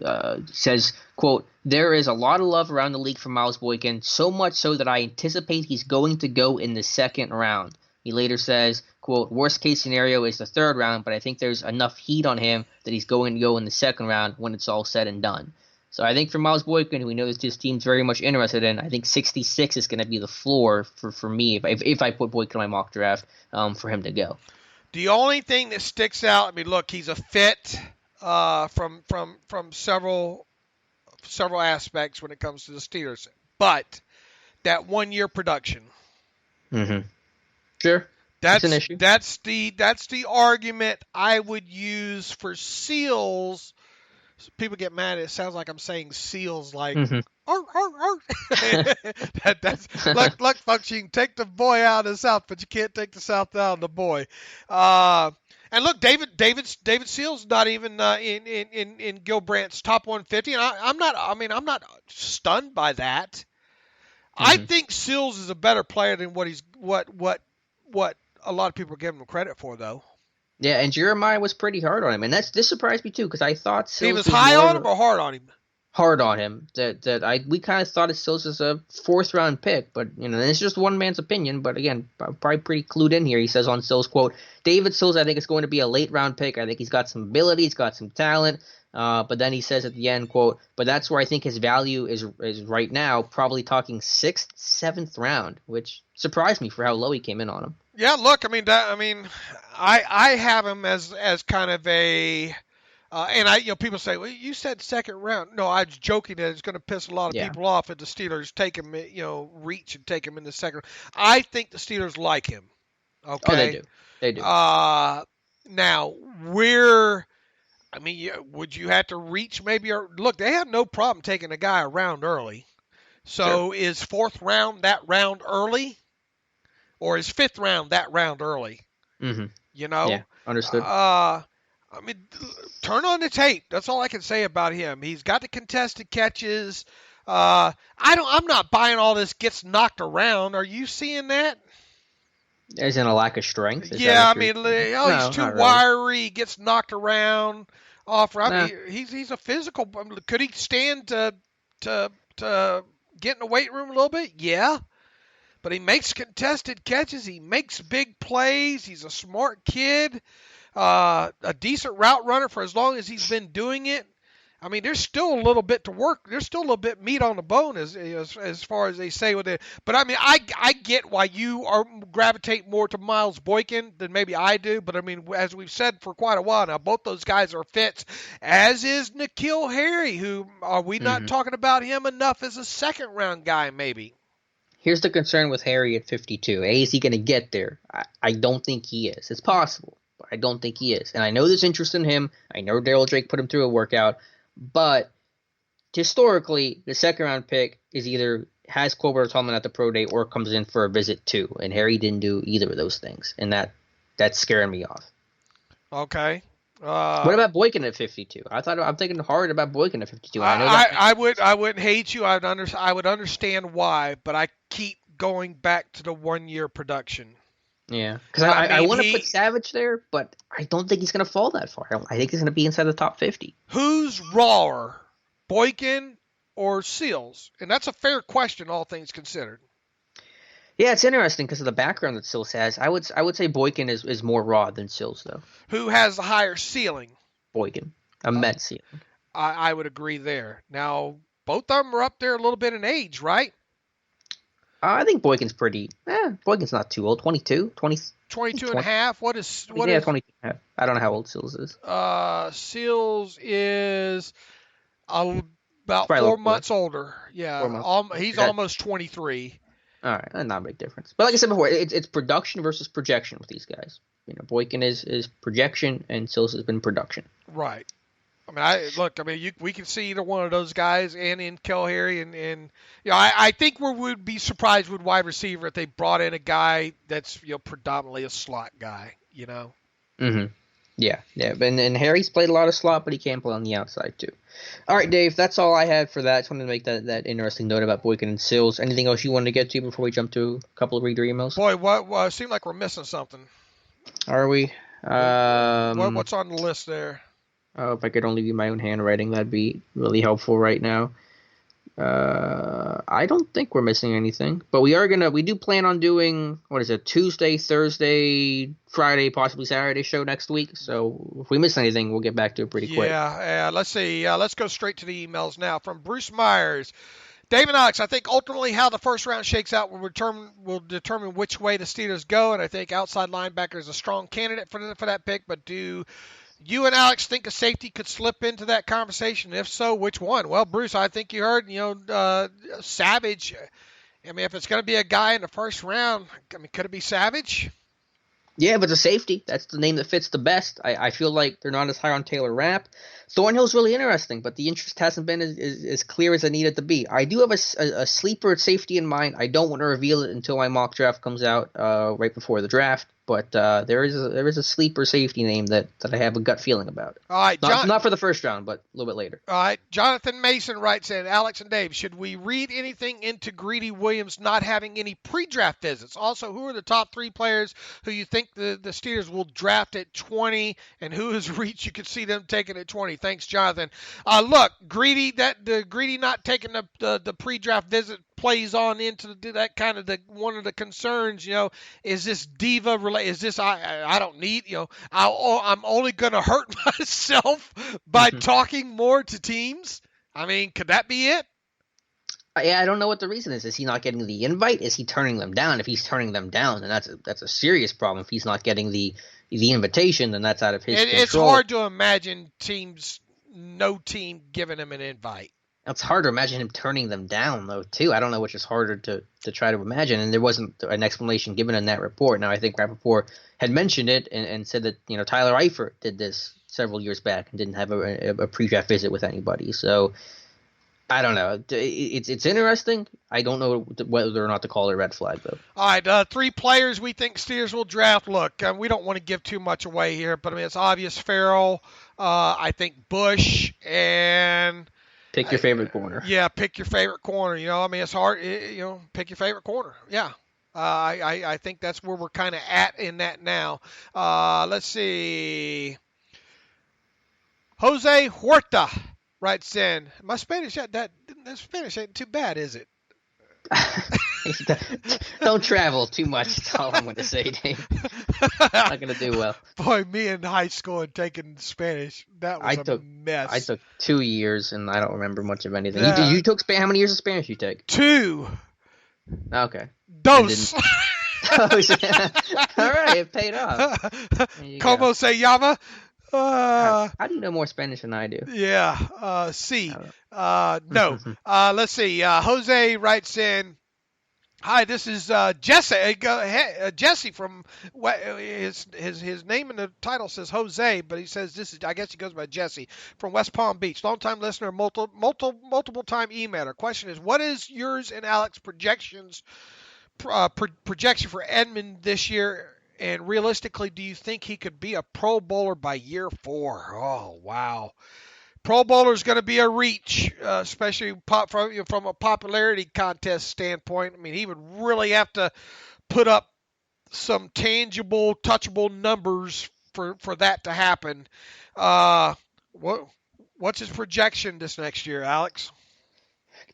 Says, quote, "There is a lot of love around the league for Miles Boykin, so much so that I anticipate he's going to go in the second round." He later says, quote, "Worst case scenario is the third round, but I think there's enough heat on him that he's going to go in the second round when it's all said and done." So I think for Miles Boykin, who we know this team's very much interested in, I think 66 is going to be the floor for me if I put Boykin in my mock draft for him to go. The only thing that sticks out, I mean, look, he's a fit from several aspects when it comes to the Steelers, but that 1 year production. Mm-hmm. Sure. That's an issue. That's the argument I would use for Seals. People get mad. It sounds like I'm saying Seals, like, mm-hmm. That's look, folks. You can take the boy out of the South, but you can't take the South out of the boy. And look, David Seals not even in Gil Brandt's top 150, and I'm not stunned by that. Mm-hmm. I think Seals is a better player than what a lot of people are giving him credit for, though. Yeah, and Jeremiah was pretty hard on him, and this surprised me too because I thought Sills he was high on him or hard on him. Hard on him. We kind of thought of Sills as a 4th round pick, but it's just one man's opinion. But again, probably pretty clued in here. He says on Sills, quote, "David Sills, I think is going to be a late round pick. I think he's got some ability, he's got some talent." But then he says at the end, quote, "But that's where I think his value is right now, probably talking 6th, 7th round," which surprised me for how low he came in on him. Yeah, look, I have him as kind of a, and people say, well, you said second round. No, I was joking that it's going to piss a lot of people off if the Steelers take him, reach and take him in the second. I think the Steelers like him. Okay. Oh, they do. They do. Now would you have to reach maybe? Or look, they have no problem taking a guy around early. So Is 4th round that round early? Or is 5th round that round early? Mm-hmm. Yeah, understood. Turn on the tape. That's all I can say about him. He's got the contested catches. I'm not buying all this gets knocked around. Are you seeing that? As in a lack of strength? He's too wiry. He gets knocked around. He's a physical. Could he stand to get in the weight room a little bit? Yeah. But he makes contested catches. He makes big plays. He's a smart kid, a decent route runner for as long as he's been doing it. There's still a little bit to work. There's still a little bit meat on the bone as far as they say with it. But I get why you gravitate more to Miles Boykin than maybe I do. But as we've said for quite a while now, both those guys are fits. As is N'Keal Harry, who are we not talking about him enough as a 2nd round guy maybe? Here's the concern with Harry at 52. Is he going to get there? I don't think he is. It's possible, but I don't think he is. And I know there's interest in him. I know Darryl Drake put him through a workout. But historically, the 2nd round pick is either has Colbert Tallman at the pro day or comes in for a visit too. And Harry didn't do either of those things. And that's scaring me off. Okay. What about Boykin at 52? I'm thinking hard about Boykin at 52. I wouldn't hate you. I would understand why, but I keep going back to the 1 year production. Yeah, because I want to put Savage there, but I don't think he's going to fall that far. I think he's going to be inside the top 50. Who's rawer, Boykin or Seals? And that's a fair question, all things considered. Yeah, it's interesting because of the background that Sills has. I would say Boykin is more raw than Sills, though. Who has the higher ceiling? Boykin. A Met ceiling. I would agree there. Now, both of them are up there a little bit in age, right? I think Boykin's Boykin's not too old. 22, 22 and a half. What is 22 and a half. I don't know how old Sills is. Sills is about 4 months older. Yeah, 4 months. He's almost 23. All right, not a big difference. But like I said before, it's production versus projection with these guys. Boykin is projection, and Sills has been production. Right. I mean, we can see either one of those guys, and in Kelharry, and I think we would be surprised with wide receiver if they brought in a guy that's predominantly a slot guy. Mm-hmm. Yeah. And Harry's played a lot of slot, but he can play on the outside too. All right, Dave, that's all I had for that. Just wanted to make that interesting note about Boykin and Sills. Anything else you want to get to before we jump to a couple of reader emails? Boy, what seemed like we're missing something. Are we? What's on the list there? Oh, if I could only be my own handwriting, that'd be really helpful right now. I don't think we're missing anything, but we do plan on doing, Tuesday, Thursday, Friday, possibly Saturday show next week. So if we miss anything, we'll get back to it pretty quick. Yeah. Let's see. Let's go straight to the emails now from Bruce Myers. David Alex, I think ultimately how the first round shakes out will determine which way the Steelers go, and I think outside linebacker is a strong candidate for that pick, but do you and Alex think a safety could slip into that conversation? If so, which one? Well, Bruce, I think you heard, Savage. I mean, if it's going to be a guy in the first round, could it be Savage? Yeah, but the safety, that's the name that fits the best. I feel like they're not as high on Taylor Rapp. Thornhill's really interesting, but the interest hasn't been as clear as I need it to be. I do have a sleeper safety in mind. I don't want to reveal it until my mock draft comes out right before the draft. But there is a sleeper safety name that I have a gut feeling about. All right, not for the first round, but a little bit later. All right, Jonathan Mason writes in, Alex and Dave, should we read anything into Greedy Williams not having any pre-draft visits? Also, who are the top 3 players who you think the Steelers will draft at 20, and who has reached you could see them taking at 20? Thanks, Jonathan. Look, Greedy not taking the pre-draft visit plays on into that kind of one of the concerns. Is this diva related? Is this I don't need? I'm only going to hurt myself by talking more to teams. I mean, could that be it? Yeah, I don't know what the reason is. Is he not getting the invite? Is he turning them down? If he's turning them down, then that's a serious problem. If he's not getting the invitation, then that's out of his control. It's hard to imagine no team giving him an invite. It's hard to imagine him turning them down, though, too. I don't know which is harder to try to imagine, and there wasn't an explanation given in that report. Now, I think Rappaport had mentioned it and said that Tyler Eifert did this several years back and didn't have a pre-draft visit with anybody. So, I don't know. It's interesting. I don't know whether or not to call it a red flag, though. All right, 3 players we think Steelers will draft. Look, we don't want to give too much away here, but it's obvious. Farrell, I think Bush, and pick your favorite corner. Yeah, pick your favorite corner. It's hard. Pick your favorite corner. Yeah. I think that's where we're kind of at in that now. Let's see. Jose Huerta writes in, my Spanish that Spanish ain't too bad, is it? Don't travel too much. That's all I'm going to say, Dave. Not going to do well. Boy, me in high school and taking Spanish, that was a mess. I took 2 years, and I don't remember much of anything. You took How many years of Spanish you take? 2. Okay. Dos. All right, it paid off. Como se llama? How do you know more Spanish than I do? Yeah. Sí. No. Let's see. Jose writes in, hi, this is Jesse. Jesse from his name in the title says Jose, but he says this is. I guess he goes by Jesse from West Palm Beach. Long-time listener, multiple time emailer. Question is, what is yours and Alex's projection for Edmund this year? And realistically, do you think he could be a Pro Bowler by year 4? Oh, wow. Pro Bowler is going to be a reach, especially from a popularity contest standpoint. I mean, he would really have to put up some tangible, touchable numbers for that to happen. What's his projection this next year, Alex?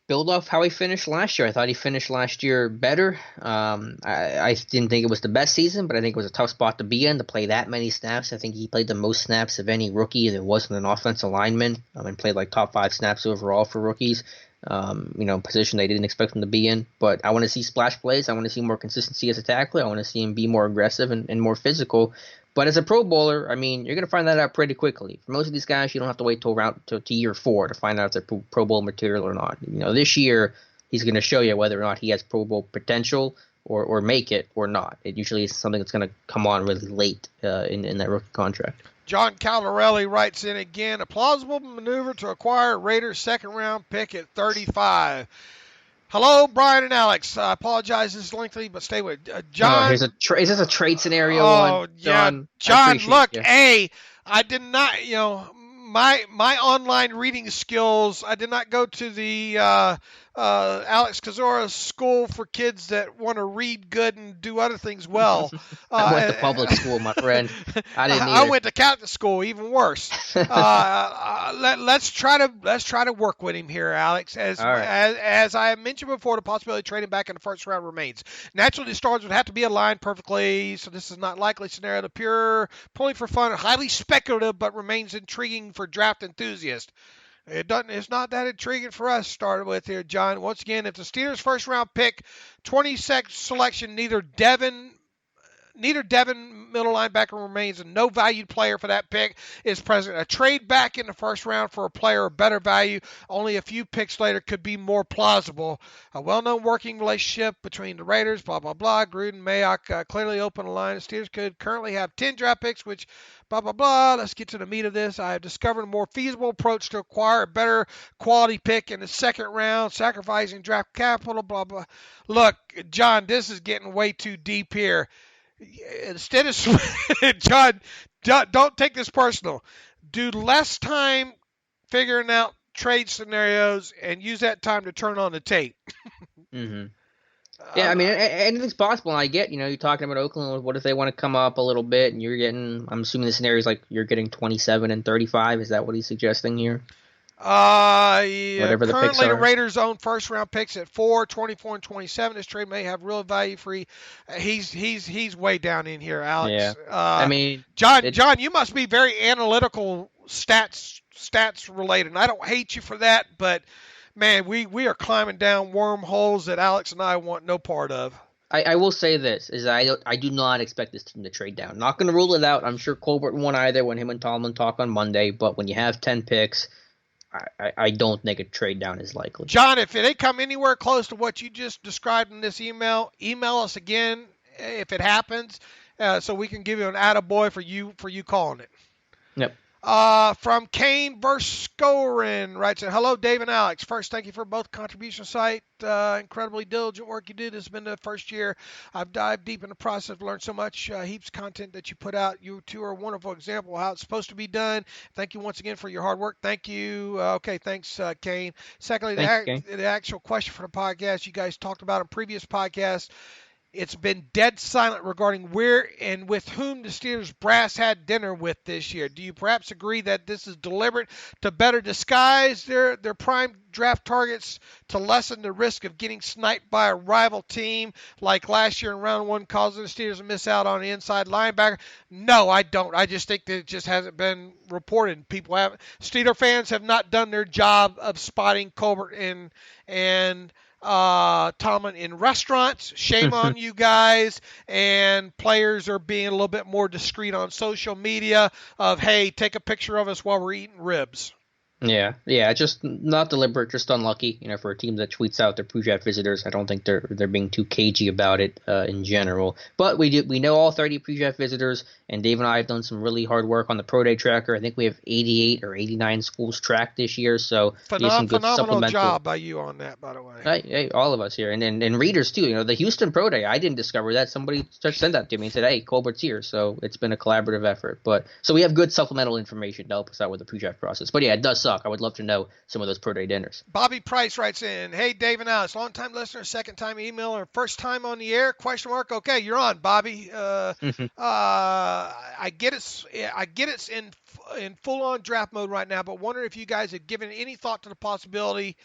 Build off how he finished last year. I thought he finished last year better. I didn't think it was the best season, but I think it was a tough spot to be in to play that many snaps. I think he played the most snaps of any rookie that wasn't an offensive lineman and played like top 5 snaps overall for rookies. position they didn't expect him to be in. But I want to see splash plays. I want to see more consistency as a tackler. I want to see him be more aggressive and more physical. But as a Pro Bowler, I mean, you're going to find that out pretty quickly. For most of these guys, you don't have to wait to year 4 to find out if they're Pro Bowl material or not. This year, he's going to show you whether or not he has Pro Bowl potential or make it or not. It usually is something that's going to come on really late in that rookie contract. John Caldarelli writes in again, a plausible maneuver to acquire Raiders' second-round pick at 35. Hello, Brian and Alex. I apologize, this is lengthy, but stay with John. Is this a trade scenario? Oh, John? Yeah, John, look, I did not, my online reading skills, I did not go to the Alex Kozora School for kids that want to read good and do other things well. I went to public school, my friend. I didn't either. I went to Catholic school, even worse. Let's try to work with him here, Alex. As I mentioned before, the possibility of trading back in the first round remains. Naturally, the stars would have to be aligned perfectly, so this is not likely scenario. The purely for fun, highly speculative, but remains intriguing for draft enthusiasts. It's not that intriguing for us. Started with here, John. Once again, if the Steelers' first-round pick, 22nd selection, neither Devin middle linebacker remains, and no valued player for that pick is present. A trade back in the first round for a player of better value, only a few picks later, could be more plausible. A well-known working relationship between the Raiders, blah, blah, blah. Gruden, Mayock clearly open the line. The Steelers could currently have 10 draft picks, which blah, blah, blah. Let's get to the meat of this. I have discovered a more feasible approach to acquire a better quality pick in the second round, sacrificing draft capital, blah, blah. Look, John, this is getting way too deep here. Instead of John, don't take this personal. Do less time figuring out trade scenarios and use that time to turn on the tape. Mm-hmm. Yeah, I mean, anything's possible. And I get, you're talking about Oakland. What if they want to come up a little bit and you're getting, I'm assuming the scenario is like you're getting 27 and 35. Is that what he's suggesting here? Yeah. Whatever the picks Currently, are. the Raiders own first-round picks at 4, 24, and 27. This trade may have real value for you. He's way down in here, Alex. Yeah. John, you must be very analytical stats related. And I don't hate you for that, but man, we are climbing down wormholes that Alex and I want no part of. I will say this, is I do not expect this team to trade down. Not going to rule it out. I'm sure Colbert won't either when him and Tomlin talk on Monday, but when you have 10 picks, I don't think a trade down is likely. John, if they come anywhere close to what you just described in this email us again if it happens, so we can give you an attaboy for you calling it. Yep. From Kane Verscoren writes, hello, Dave and Alex. First, thank you for both contribution site. Incredibly diligent work you did. This has been the first year I've dived deep in the process, learned so much, heaps of content that you put out. You two are a wonderful example of how it's supposed to be done. Thank you once again for your hard work. Thank you. Okay, thanks, Kane. Secondly, the actual question for the podcast you guys talked about in previous podcasts. It's been dead silent regarding where and with whom the Steelers brass had dinner with this year. Do you perhaps agree that this is deliberate to better disguise their prime draft targets to lessen the risk of getting sniped by a rival team like last year in round 1, causing the Steelers to miss out on an inside linebacker? No, I don't. I just think that it just hasn't been reported. Steeler fans have not done their job of spotting Colbert and Tomlin in restaurants. Shame on you guys. And players are being a little bit more discreet on social media of, hey, take a picture of us while we're eating ribs. Yeah, just not deliberate, just unlucky. For a team that tweets out their pre-draft visitors, I don't think they're being too cagey about it in general. But we know all 30 pre-draft visitors, and Dave and I have done some really hard work on the Pro Day tracker. I think we have 88 or 89 schools tracked this year, so some good phenomenal job by you on that, by the way. Hey, all of us here, and readers too. The Houston Pro Day, I didn't discover that. Somebody just sent that to me and said, "Hey, Colbert's here," so it's been a collaborative effort. But so we have good supplemental information to help us out with the pre-draft process. But yeah, it does suck. I would love to know some of those Pro Day dinners. Bobby Price writes in, hey, Dave and Alex, long-time listener, second-time emailer, first time on the air, question mark. Okay, you're on, Bobby. I get it's in in full-on draft mode right now, but wondering if you guys have given any thought to the possibility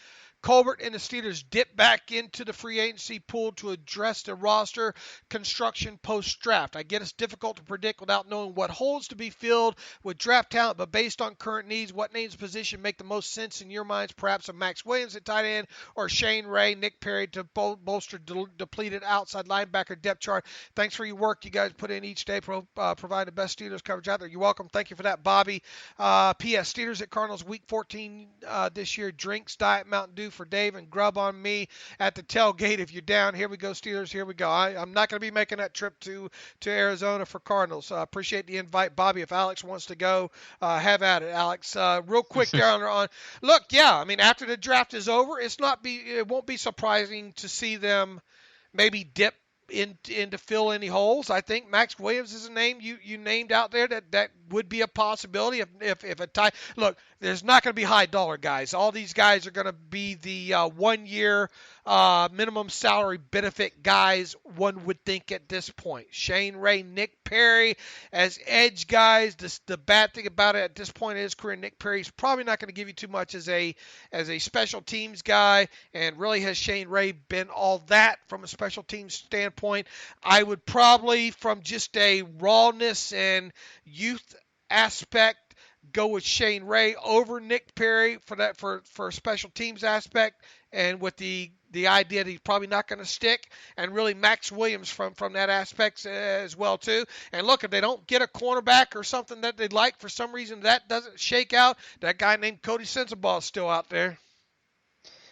Colbert and the Steelers dip back into the free agency pool to address the roster construction post-draft. I get it's difficult to predict without knowing what holes to be filled with draft talent, but based on current needs, what names position make the most sense in your minds? Perhaps a Max Williams at tight end or Shane Ray, Nick Perry to bolster depleted outside linebacker depth chart. Thanks for your work you guys put in each day, providing the best Steelers coverage out there. You're welcome. Thank you for that, Bobby. P.S. Steelers at Cardinals week 14 this year. Drinks, Diet Mountain Dew for Dave and grub on me at the tailgate if you're down. Here we go, Steelers. Here we go. I'm not going to be making that trip to Arizona for Cardinals. Appreciate the invite, Bobby. If Alex wants to go, have at it, Alex. Real quick there on. Look, yeah, I mean, after the draft is over, it won't be surprising to see them maybe dip in to fill any holes. I think Max Williams is a name you named out there that would be a possibility if a tie. Look, there's not going to be high dollar guys. All these guys are going to be the 1 year minimum salary benefit guys, one would think at this point. Shane Ray, Nick Perry as edge guys. The bad thing about it at this point in his career, Nick Perry's probably not going to give you too much as a special teams guy, and really has Shane Ray been all that from a special teams standpoint? I would probably, from just a rawness and youth aspect, go with Shane Ray over Nick Perry for a special teams aspect, and with the idea that he's probably not going to stick, and really Max Williams from that aspect as well too. And look, if they don't get a cornerback or something that they'd like for some reason that doesn't shake out, that guy named Cody Sensabaugh is still out there.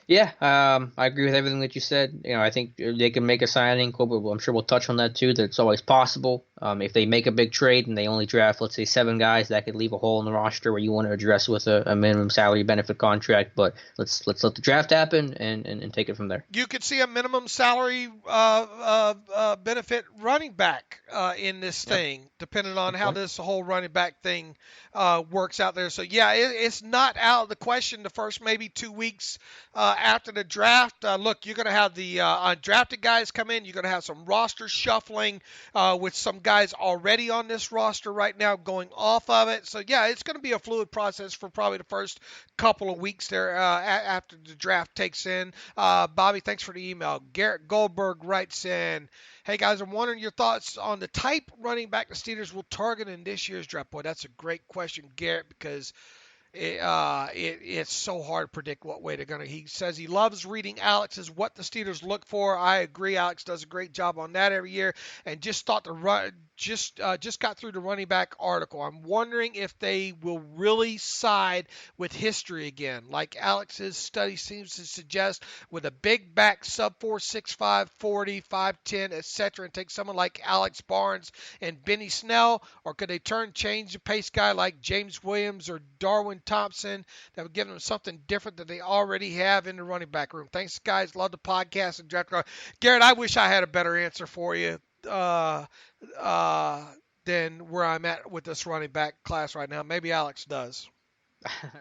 Yeah, I agree with everything that you said. I think they can make a signing. I'm sure we'll touch on that too, that it's always possible. If they make a big trade and they only draft, let's say, 7 guys, that could leave a hole in the roster where you want to address with a minimum salary benefit contract. But let's let the draft happen and take it from there. You could see a minimum salary benefit running back in this thing, depending on how this whole running back thing works out there. So, yeah, it's not out of the question the first maybe 2 weeks after the draft. Look, you're going to have the undrafted guys come in. You're going to have some roster shuffling with some guys already on this roster right now going off of it. So, yeah, it's going to be a fluid process for probably the first couple of weeks there after the draft takes in. Bobby, thanks for the email. Garrett Goldberg writes in, hey, guys, I'm wondering your thoughts on the type running back the Steelers will target in this year's draft. Boy, that's a great question, Garrett, because it's so hard to predict what way they're going to. He says he loves reading Alex's What the Steelers Look For. I agree. Alex does a great job on that every year, and just got through the running back article. I'm wondering if they will really side with history again, like Alex's study seems to suggest, with a big back, sub 4, 6'5", 40, 5'10", etc., and take someone like Alex Barnes and Benny Snell, or could they change the pace guy like James Williams or Darwin Thompson that would give them something different that they already have in the running back room? Thanks, guys. Love the podcast and draft. Garrett, I wish I had a better answer for you than where I'm at with this running back class right now. Maybe Alex does.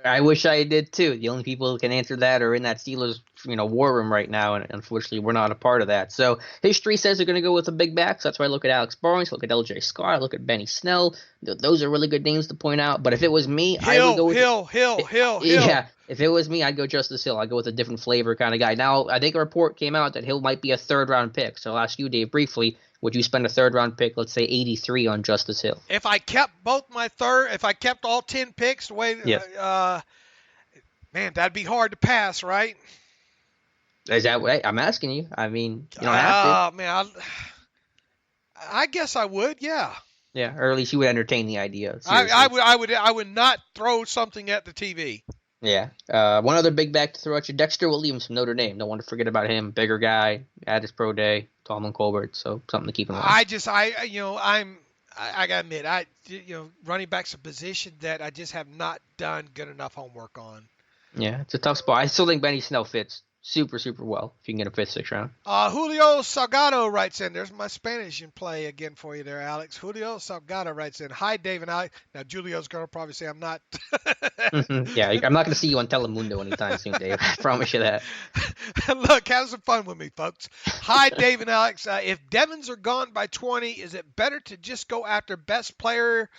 I wish I did too. The only people who can answer that are in that Steelers, war room right now, and unfortunately we're not a part of that. So history says they're going to go with a big back, so that's why I look at Alex Barnes, look at LJ Scott, I look at Benny Snell. Those are really good names to point out. But if it was me, I would go with Hill. Yeah, if it was me, I'd go Justice Hill. I'd go with a different flavor kind of guy. Now, I think a report came out that Hill might be a third-round pick. So I'll ask you, Dave, briefly, would you spend a third-round pick, let's say 83, on Justice Hill? If I kept if I kept all 10 picks, man, that'd be hard to pass, right? Is that what I'm asking you? I mean, you don't have to. Man, I guess I would, yeah. Yeah, or at least you would entertain the idea. I would not throw something at the TV. Yeah. One other big back to throw at you, Dexter Williams from Notre Dame. Don't want to forget about him. Bigger guy, at his pro day, Tomlin Colbert. So something to keep in mind. I gotta admit, running back's a position that I just have not done good enough homework on. Yeah, it's a tough spot. I still think Benny Snell fits super, super well if you can get a 5th, 6th round. Julio Salgado writes in. There's my Spanish in play again for you there, Alex. Julio Salgado writes in. Hi, Dave and I. Now, Julio's going to probably say I'm not. Yeah, I'm not going to see you on Telemundo anytime soon, Dave. I promise you that. Look, have some fun with me, folks. Hi, Dave and Alex. If Devons are gone by 20, is it better to just go after best player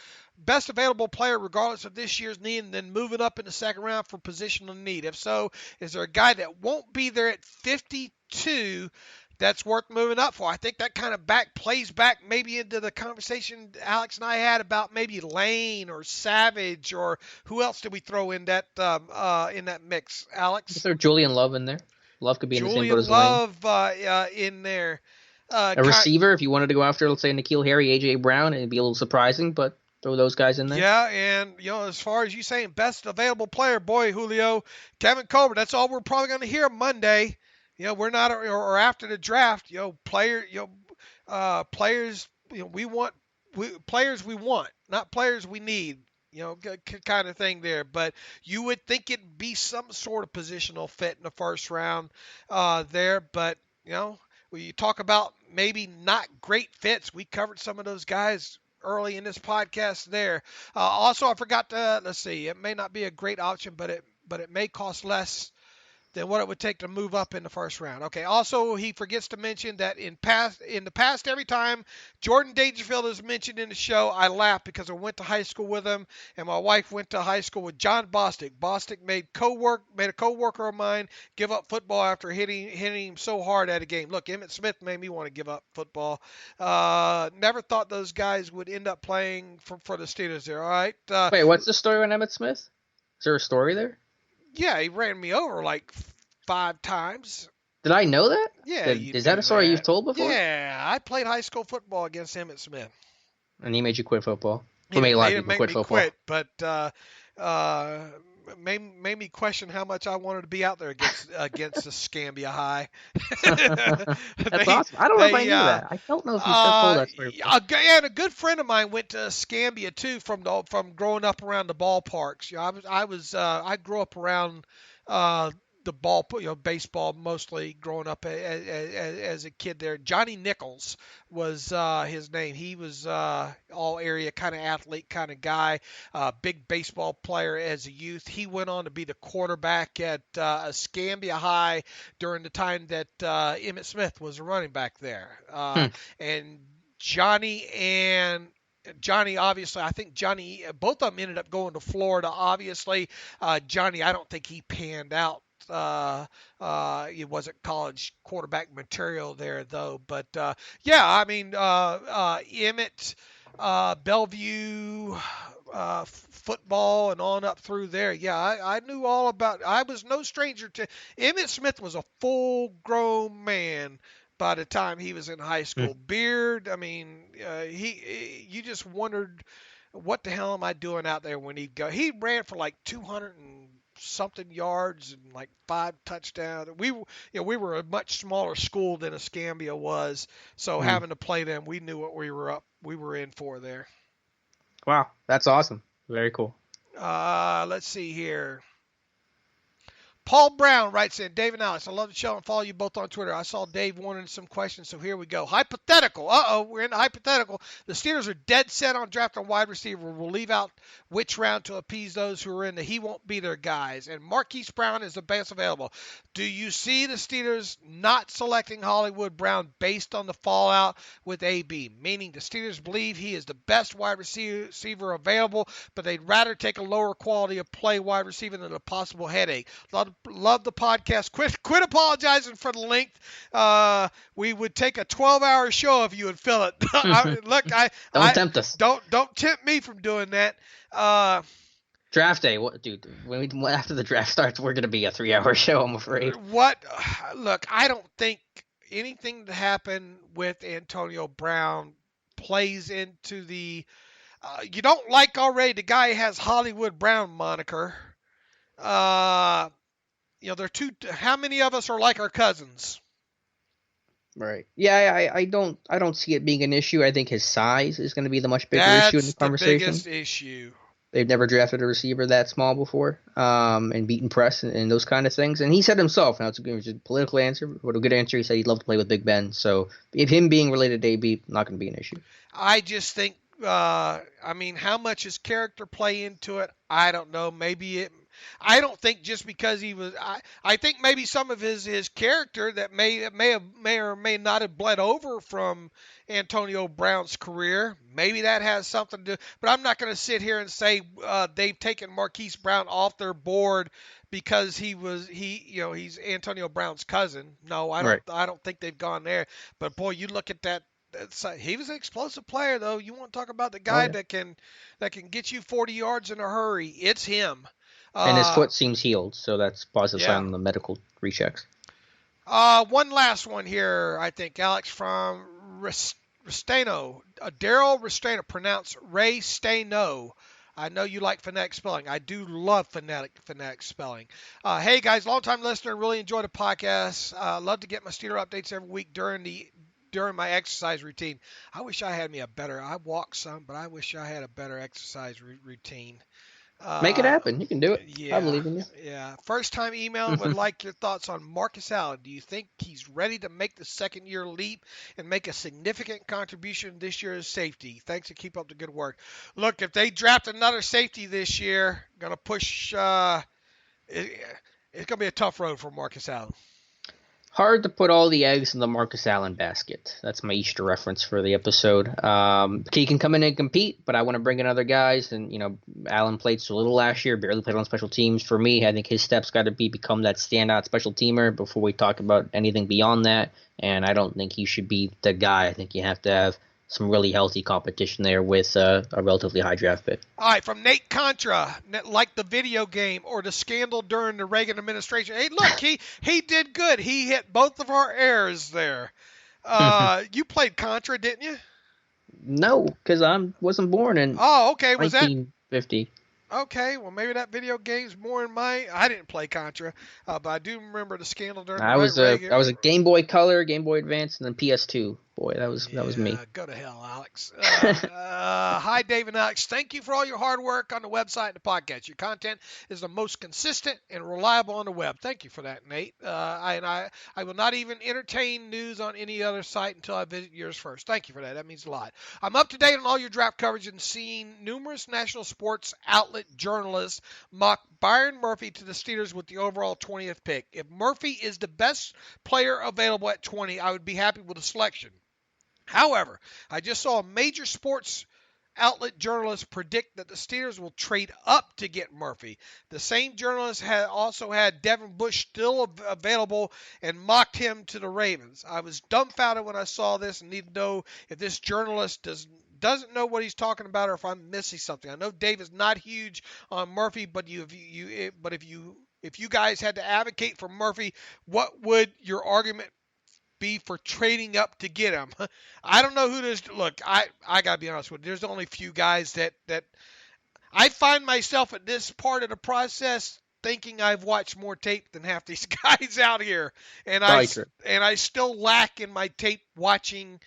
best available player regardless of this year's need, and then moving up in the second round for positional need? If so, is there a guy that won't be there at 52 that's worth moving up for? I think that kind of plays back maybe into the conversation Alex and I had about maybe Layne or Savage, or who else did we throw in that mix, Alex? Is there Julian Love in there? Love could be in the same boat as Layne. Love in there. A receiver, if you wanted to go after, let's say, N'Keal Harry, A.J. Brown, it'd be a little surprising, but throw those guys in there. Yeah, and, as far as you saying best available player, boy, Julio, Kevin Colbert, that's all we're probably going to hear Monday. We're not, or after the draft, players, we want players we want, not players we need, kind of thing there. But you would think it'd be some sort of positional fit in the first round there. But, when you talk about maybe not great fits, we covered some of those guys early in this podcast there. Also, I forgot to, let's see, it may not be a great option, but it may cost less than what it would take to move up in the first round. Okay. Also, he forgets to mention that in the past, every time Jordan Dangerfield is mentioned in the show, I laugh because I went to high school with him, and my wife went to high school with John Bostic. Bostic made a coworker of mine give up football after hitting him so hard at a game. Look, Emmitt Smith made me want to give up football. Never thought those guys would end up playing for the Steelers there. All right. Wait, what's the story on Emmitt Smith? Is there a story there? Yeah, he ran me over like 5 times. Did I know that? Yeah. Is that a story you've told before? Yeah, I played high school football against Emmitt Smith. And he made you quit football? He made a lot of people quit football. But made me question how much I wanted to be out there against the Scambia High. That's awesome. I don't know if I knew that. I don't know if you told that story. And a good friend of mine went to Scambia too from growing up around the ballparks. I grew up around the ball, baseball mostly growing up as a kid there. Johnny Nichols was his name. He was all area kind of athlete kind of guy, big baseball player as a youth. He went on to be the quarterback at Escambia High during the time that Emmitt Smith was a running back there. And Johnny, obviously, I think Johnny, both of them ended up going to Florida. Obviously, Johnny, I don't think he panned out. It wasn't college quarterback material there, though. But, Emmett, Bellevue, football and on up through there. Yeah, I knew all about – I was no stranger to – Emmitt Smith was a full-grown man by the time he was in high school. Beard, you just wondered, what the hell am I doing out there when he'd go? He ran for like 200 and something yards and like 5 touchdowns. We were a much smaller school than Escambia was, so having to play them, we knew what we were in for there. Wow, that's awesome. Very cool. Let's see here. Paul Brown writes in, Dave and Alex, I love the show and follow you both on Twitter. I saw Dave wanted some questions, so here we go. Hypothetical. We're in the hypothetical. The Steelers are dead set on drafting a wide receiver. We'll leave out which round to appease those who are in the he won't be their guys. And Marquise Brown is the best available. Do you see the Steelers not selecting Hollywood Brown based on the fallout with AB? Meaning the Steelers believe he is the best wide receiver available, but they'd rather take a lower quality of play wide receiver than a possible headache. Love the podcast. Quit apologizing for the length. We would take a 12-hour show if you would fill it. Don't tempt us. Don't tempt me from doing that. Draft day, after the draft starts, we're going to be a 3-hour show, I'm afraid. Look, I don't think anything that happened with Antonio Brown plays into the. You don't like already the guy has Hollywood Brown moniker. They're two. How many of us are like our cousins? Right. Yeah, I don't see it being an issue. I think his size is going to be the much bigger issue in the conversation. That's the biggest issue. They've never drafted a receiver that small before, and beaten press and those kind of things. And he said himself, now it's a political answer, but a good answer, he said he'd love to play with Big Ben. So if him being related to AB, not going to be an issue. I just think, how much his character play into it? I don't know. Maybe I don't think just because he was. I think maybe some of his character that may or may not have bled over from Antonio Brown's career. Maybe that has something to do. But I'm not going to sit here and say they've taken Marquise Brown off their board because he's Antonio Brown's cousin. No, I don't. Right. I don't think they've gone there. But boy, you look at that. He was an explosive player, though. You want to talk about the guy that can get you 40 yards in a hurry? It's him. And his foot seems healed, so that's positive sign on the medical rechecks. One last one here, I think, Alex, from Restano. Daryl Restano, pronounced Ray Stano. I know you like phonetic spelling. I do love phonetic spelling. Hey, guys, long-time listener, really enjoy the podcast. Love to get my Steeler updates every week during my exercise routine. I wish I had I walk some, but I wish I had a better exercise routine. Make it happen. You can do it. Yeah, I believe in you. Yeah. First time email, would like your thoughts on Marcus Allen. Do you think he's ready to make the second-year leap and make a significant contribution this year as safety? Thanks and keep up the good work. Look, if they draft another safety this year, going to push it's going to be a tough road for Marcus Allen. Hard to put all the eggs in the Marcus Allen basket. That's my Easter reference for the episode. He can come in and compete, but I want to bring in other guys. And, Allen played so little last year, barely played on special teams. For me, I think his steps got to become that standout special teamer before we talk about anything beyond that. And I don't think he should be the guy. I think you have to have some really healthy competition there with a relatively high draft pick. All right, from Nate Contra, like the video game or the scandal during the Reagan administration. Hey, look, he did good. He hit both of our errors there. You played Contra, didn't you? No, because I wasn't born in okay. Was 1950. Okay, well, maybe that video game's more in my. I didn't play Contra, but I do remember the scandal during I was a Game Boy Color, Game Boy Advance, and then PS2. Boy, that was me. Go to hell, Alex. Hi, Dave and Alex. Thank you for all your hard work on the website and the podcast. Your content is the most consistent and reliable on the web. Thank you for that, Nate. I will not even entertain news on any other site until I visit yours first. Thank you for that. That means a lot. I'm up to date on all your draft coverage and seeing numerous national sports outlet journalists mock Byron Murphy to the Steelers with the overall 20th pick. If Murphy is the best player available at 20, I would be happy with the selection. However, I just saw a major sports outlet journalist predict that the Steelers will trade up to get Murphy. The same journalist also had Devin Bush still available and mocked him to the Ravens. I was dumbfounded when I saw this and need to know if this journalist doesn't know what he's talking about or if I'm missing something. I know Dave is not huge on Murphy, but if you guys had to advocate for Murphy, what would your argument be for trading up to get him? I don't know who this. Look, I gotta be honest with you. There's only a few guys that I find myself at this part of the process thinking I've watched more tape than half these guys out here, and I still lack in my tape watching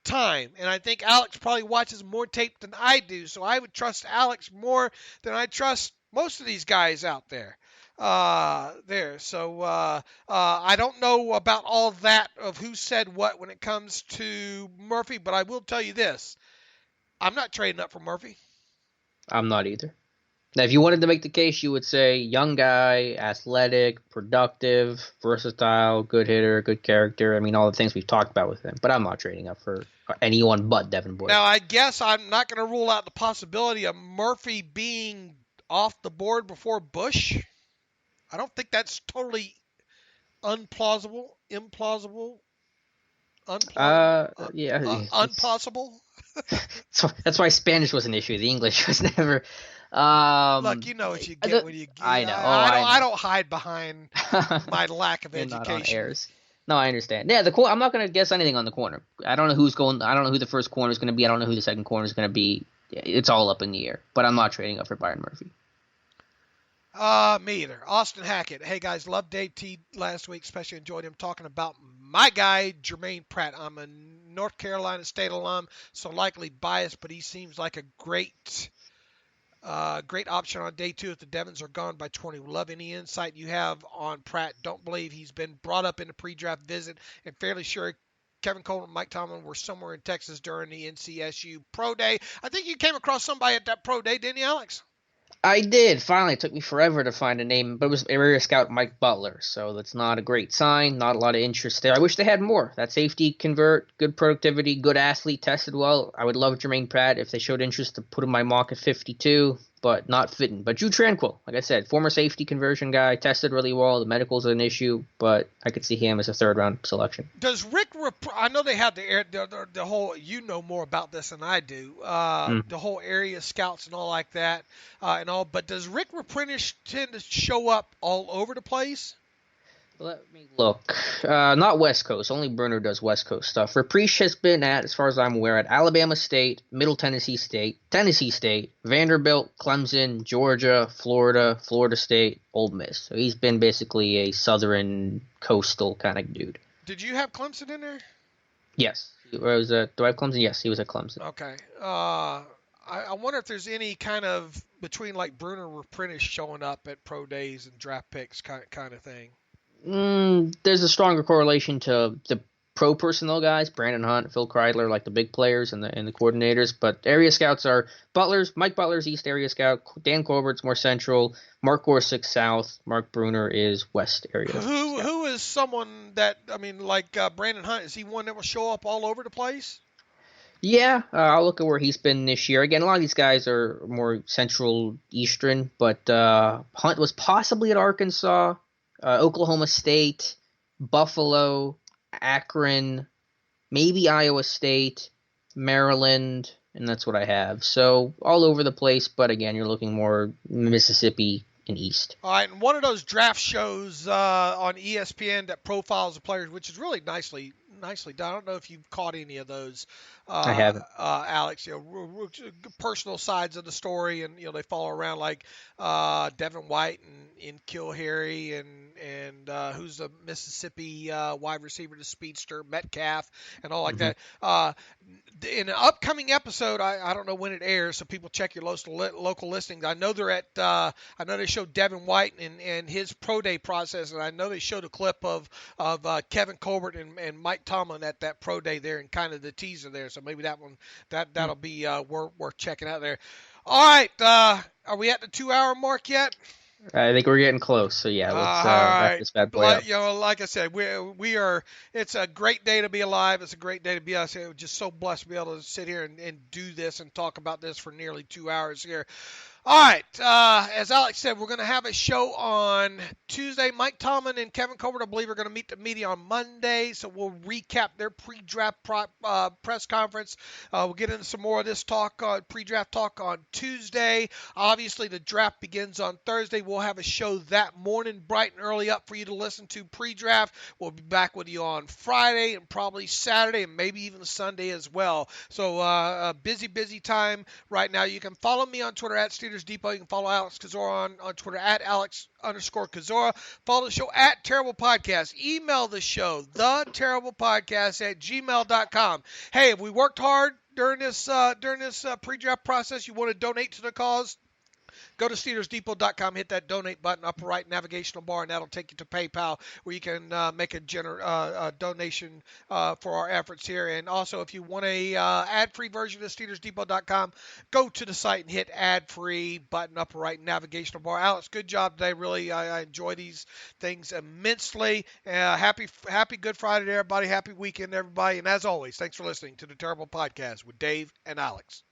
time. And I think Alex probably watches more tape than I do, so I would trust Alex more than I trust most of these guys out there. So I don't know about all that of who said what when it comes to Murphy, but I will tell you this. I'm not trading up for Murphy. I'm not either. Now, if you wanted to make the case, you would say young guy, athletic, productive, versatile, good hitter, good character. I mean, all the things we've talked about with him. But I'm not trading up for anyone but Devin Bush. Now, I guess I'm not going to rule out the possibility of Murphy being off the board before Bush. I don't think that's totally implausible. Unplausible. So that's why Spanish was an issue. The English was never. Look, you know what you get when you get. I know. I don't hide behind my lack of education. No, I understand. Yeah, I'm not going to guess anything on the corner. I don't know who's going. I don't know who the first corner is going to be. I don't know who the second corner is going to be. It's all up in the air. But I'm not trading up for Byron Murphy. Me either. Austin Hackett. Hey, guys, loved Dave T last week. Especially enjoyed him talking about my guy, Jermaine Pratt. I'm a North Carolina State alum, so likely biased, but he seems like a great option on day 2 if the Devons are gone by 20. Love any insight you have on Pratt. Don't believe he's been brought up in a pre-draft visit, and fairly sure Kevin Cole and Mike Tomlin were somewhere in Texas during the NCSU Pro Day. I think you came across somebody at that Pro Day, didn't you, Alex? I did. Finally, it took me forever to find a name, but it was area scout Mike Butler, so that's not a great sign. Not a lot of interest there. I wish they had more. That safety convert, good productivity, good athlete, tested well. I would love Jermaine Pratt if they showed interest to put him my mock at 52, but not fitting. But Drew Tranquil, like I said, former safety conversion guy, tested really well. The medical's an issue, but I could see him as a third-round selection. Does Rick? I know they have the whole. You know more about this than I do. The whole area scouts and all like that, and all. But does Rick Reprentice tend to show up all over the place? Let me look. Not West Coast. Only Bruner does West Coast stuff. Repriche has been at, as far as I'm aware, at Alabama State, Middle Tennessee State, Vanderbilt, Clemson, Georgia, Florida State, Ole Miss. So he's been basically a southern coastal kind of dude. Did you have Clemson in there? Yes. Do I have Clemson? Yes, he was at Clemson. Okay. I wonder if there's any kind of between like Bruner and Reprentice showing up at pro days and draft picks kind of thing. There's a stronger correlation to the pro personnel guys, Brandon Hunt, Phil Kreidler, like the big players and the coordinators. But area scouts are Mike Butler's East area scout, Dan Colbert's more central, Mark Gorsuch's South, Mark Bruner is West area. Who is someone that like Brandon Hunt? Is he one that will show up all over the place? Yeah, I'll look at where he's been this year. Again, a lot of these guys are more central eastern, but Hunt was possibly at Arkansas. Oklahoma State, Buffalo, Akron, maybe Iowa State, Maryland, and that's what I have. So all over the place, but again, you're looking more Mississippi and East. All right, and one of those draft shows on ESPN that profiles the players, which is really nicely done. I don't know if you've caught any of those. I haven't. Alex, personal sides of the story, and they follow around like Devin White and Kilharry and who's the Mississippi wide receiver, the speedster Metcalf, and all like that. In an upcoming episode, I don't know when it airs, so people check your local listings. I know they're at. I know they showed Devin White and his pro day process, and I know they showed a clip of Kevin Colbert and Mike Tomlin at that pro day there, and kind of the teaser there. So maybe that'll be worth checking out there. All right, are we at the 2-hour mark yet? I think we're getting close, so yeah, let's wrap this bad boy up. Like I said, we are. It's a great day to be alive. It's a great day to be us. We're just so blessed to be able to sit here and do this and talk about this for nearly 2 hours here. All right, as Alex said, we're going to have a show on Tuesday. Mike Tomlin and Kevin Colbert, I believe, are going to meet the media on Monday, so we'll recap their pre-draft press conference. We'll get into some more of this pre-draft talk on Tuesday. Obviously, the draft begins on Thursday. We'll have a show that morning, bright and early up for you to listen to pre-draft. We'll be back with you on Friday and probably Saturday and maybe even Sunday as well. So a busy time right now. You can follow me on Twitter at Steelers Depot. You can follow Alex Kozora on Twitter at Alex_Kozora. Follow the show at Terrible Podcast. Email the show, theterriblepodcast@gmail.com. Hey, if we worked hard during this pre-draft process, you want to donate to the cause, go to SteelersDepot.com, hit that donate button, upper right navigational bar, and that'll take you to PayPal, where you can make a donation for our efforts here. And also, if you want a ad-free version of SteelersDepot.com, go to the site and hit ad-free button, upper right navigational bar. Alex, good job today. Really, I enjoy these things immensely. Happy Good Friday to everybody. Happy weekend, everybody. And as always, thanks for listening to the Terrible Podcast with Dave and Alex.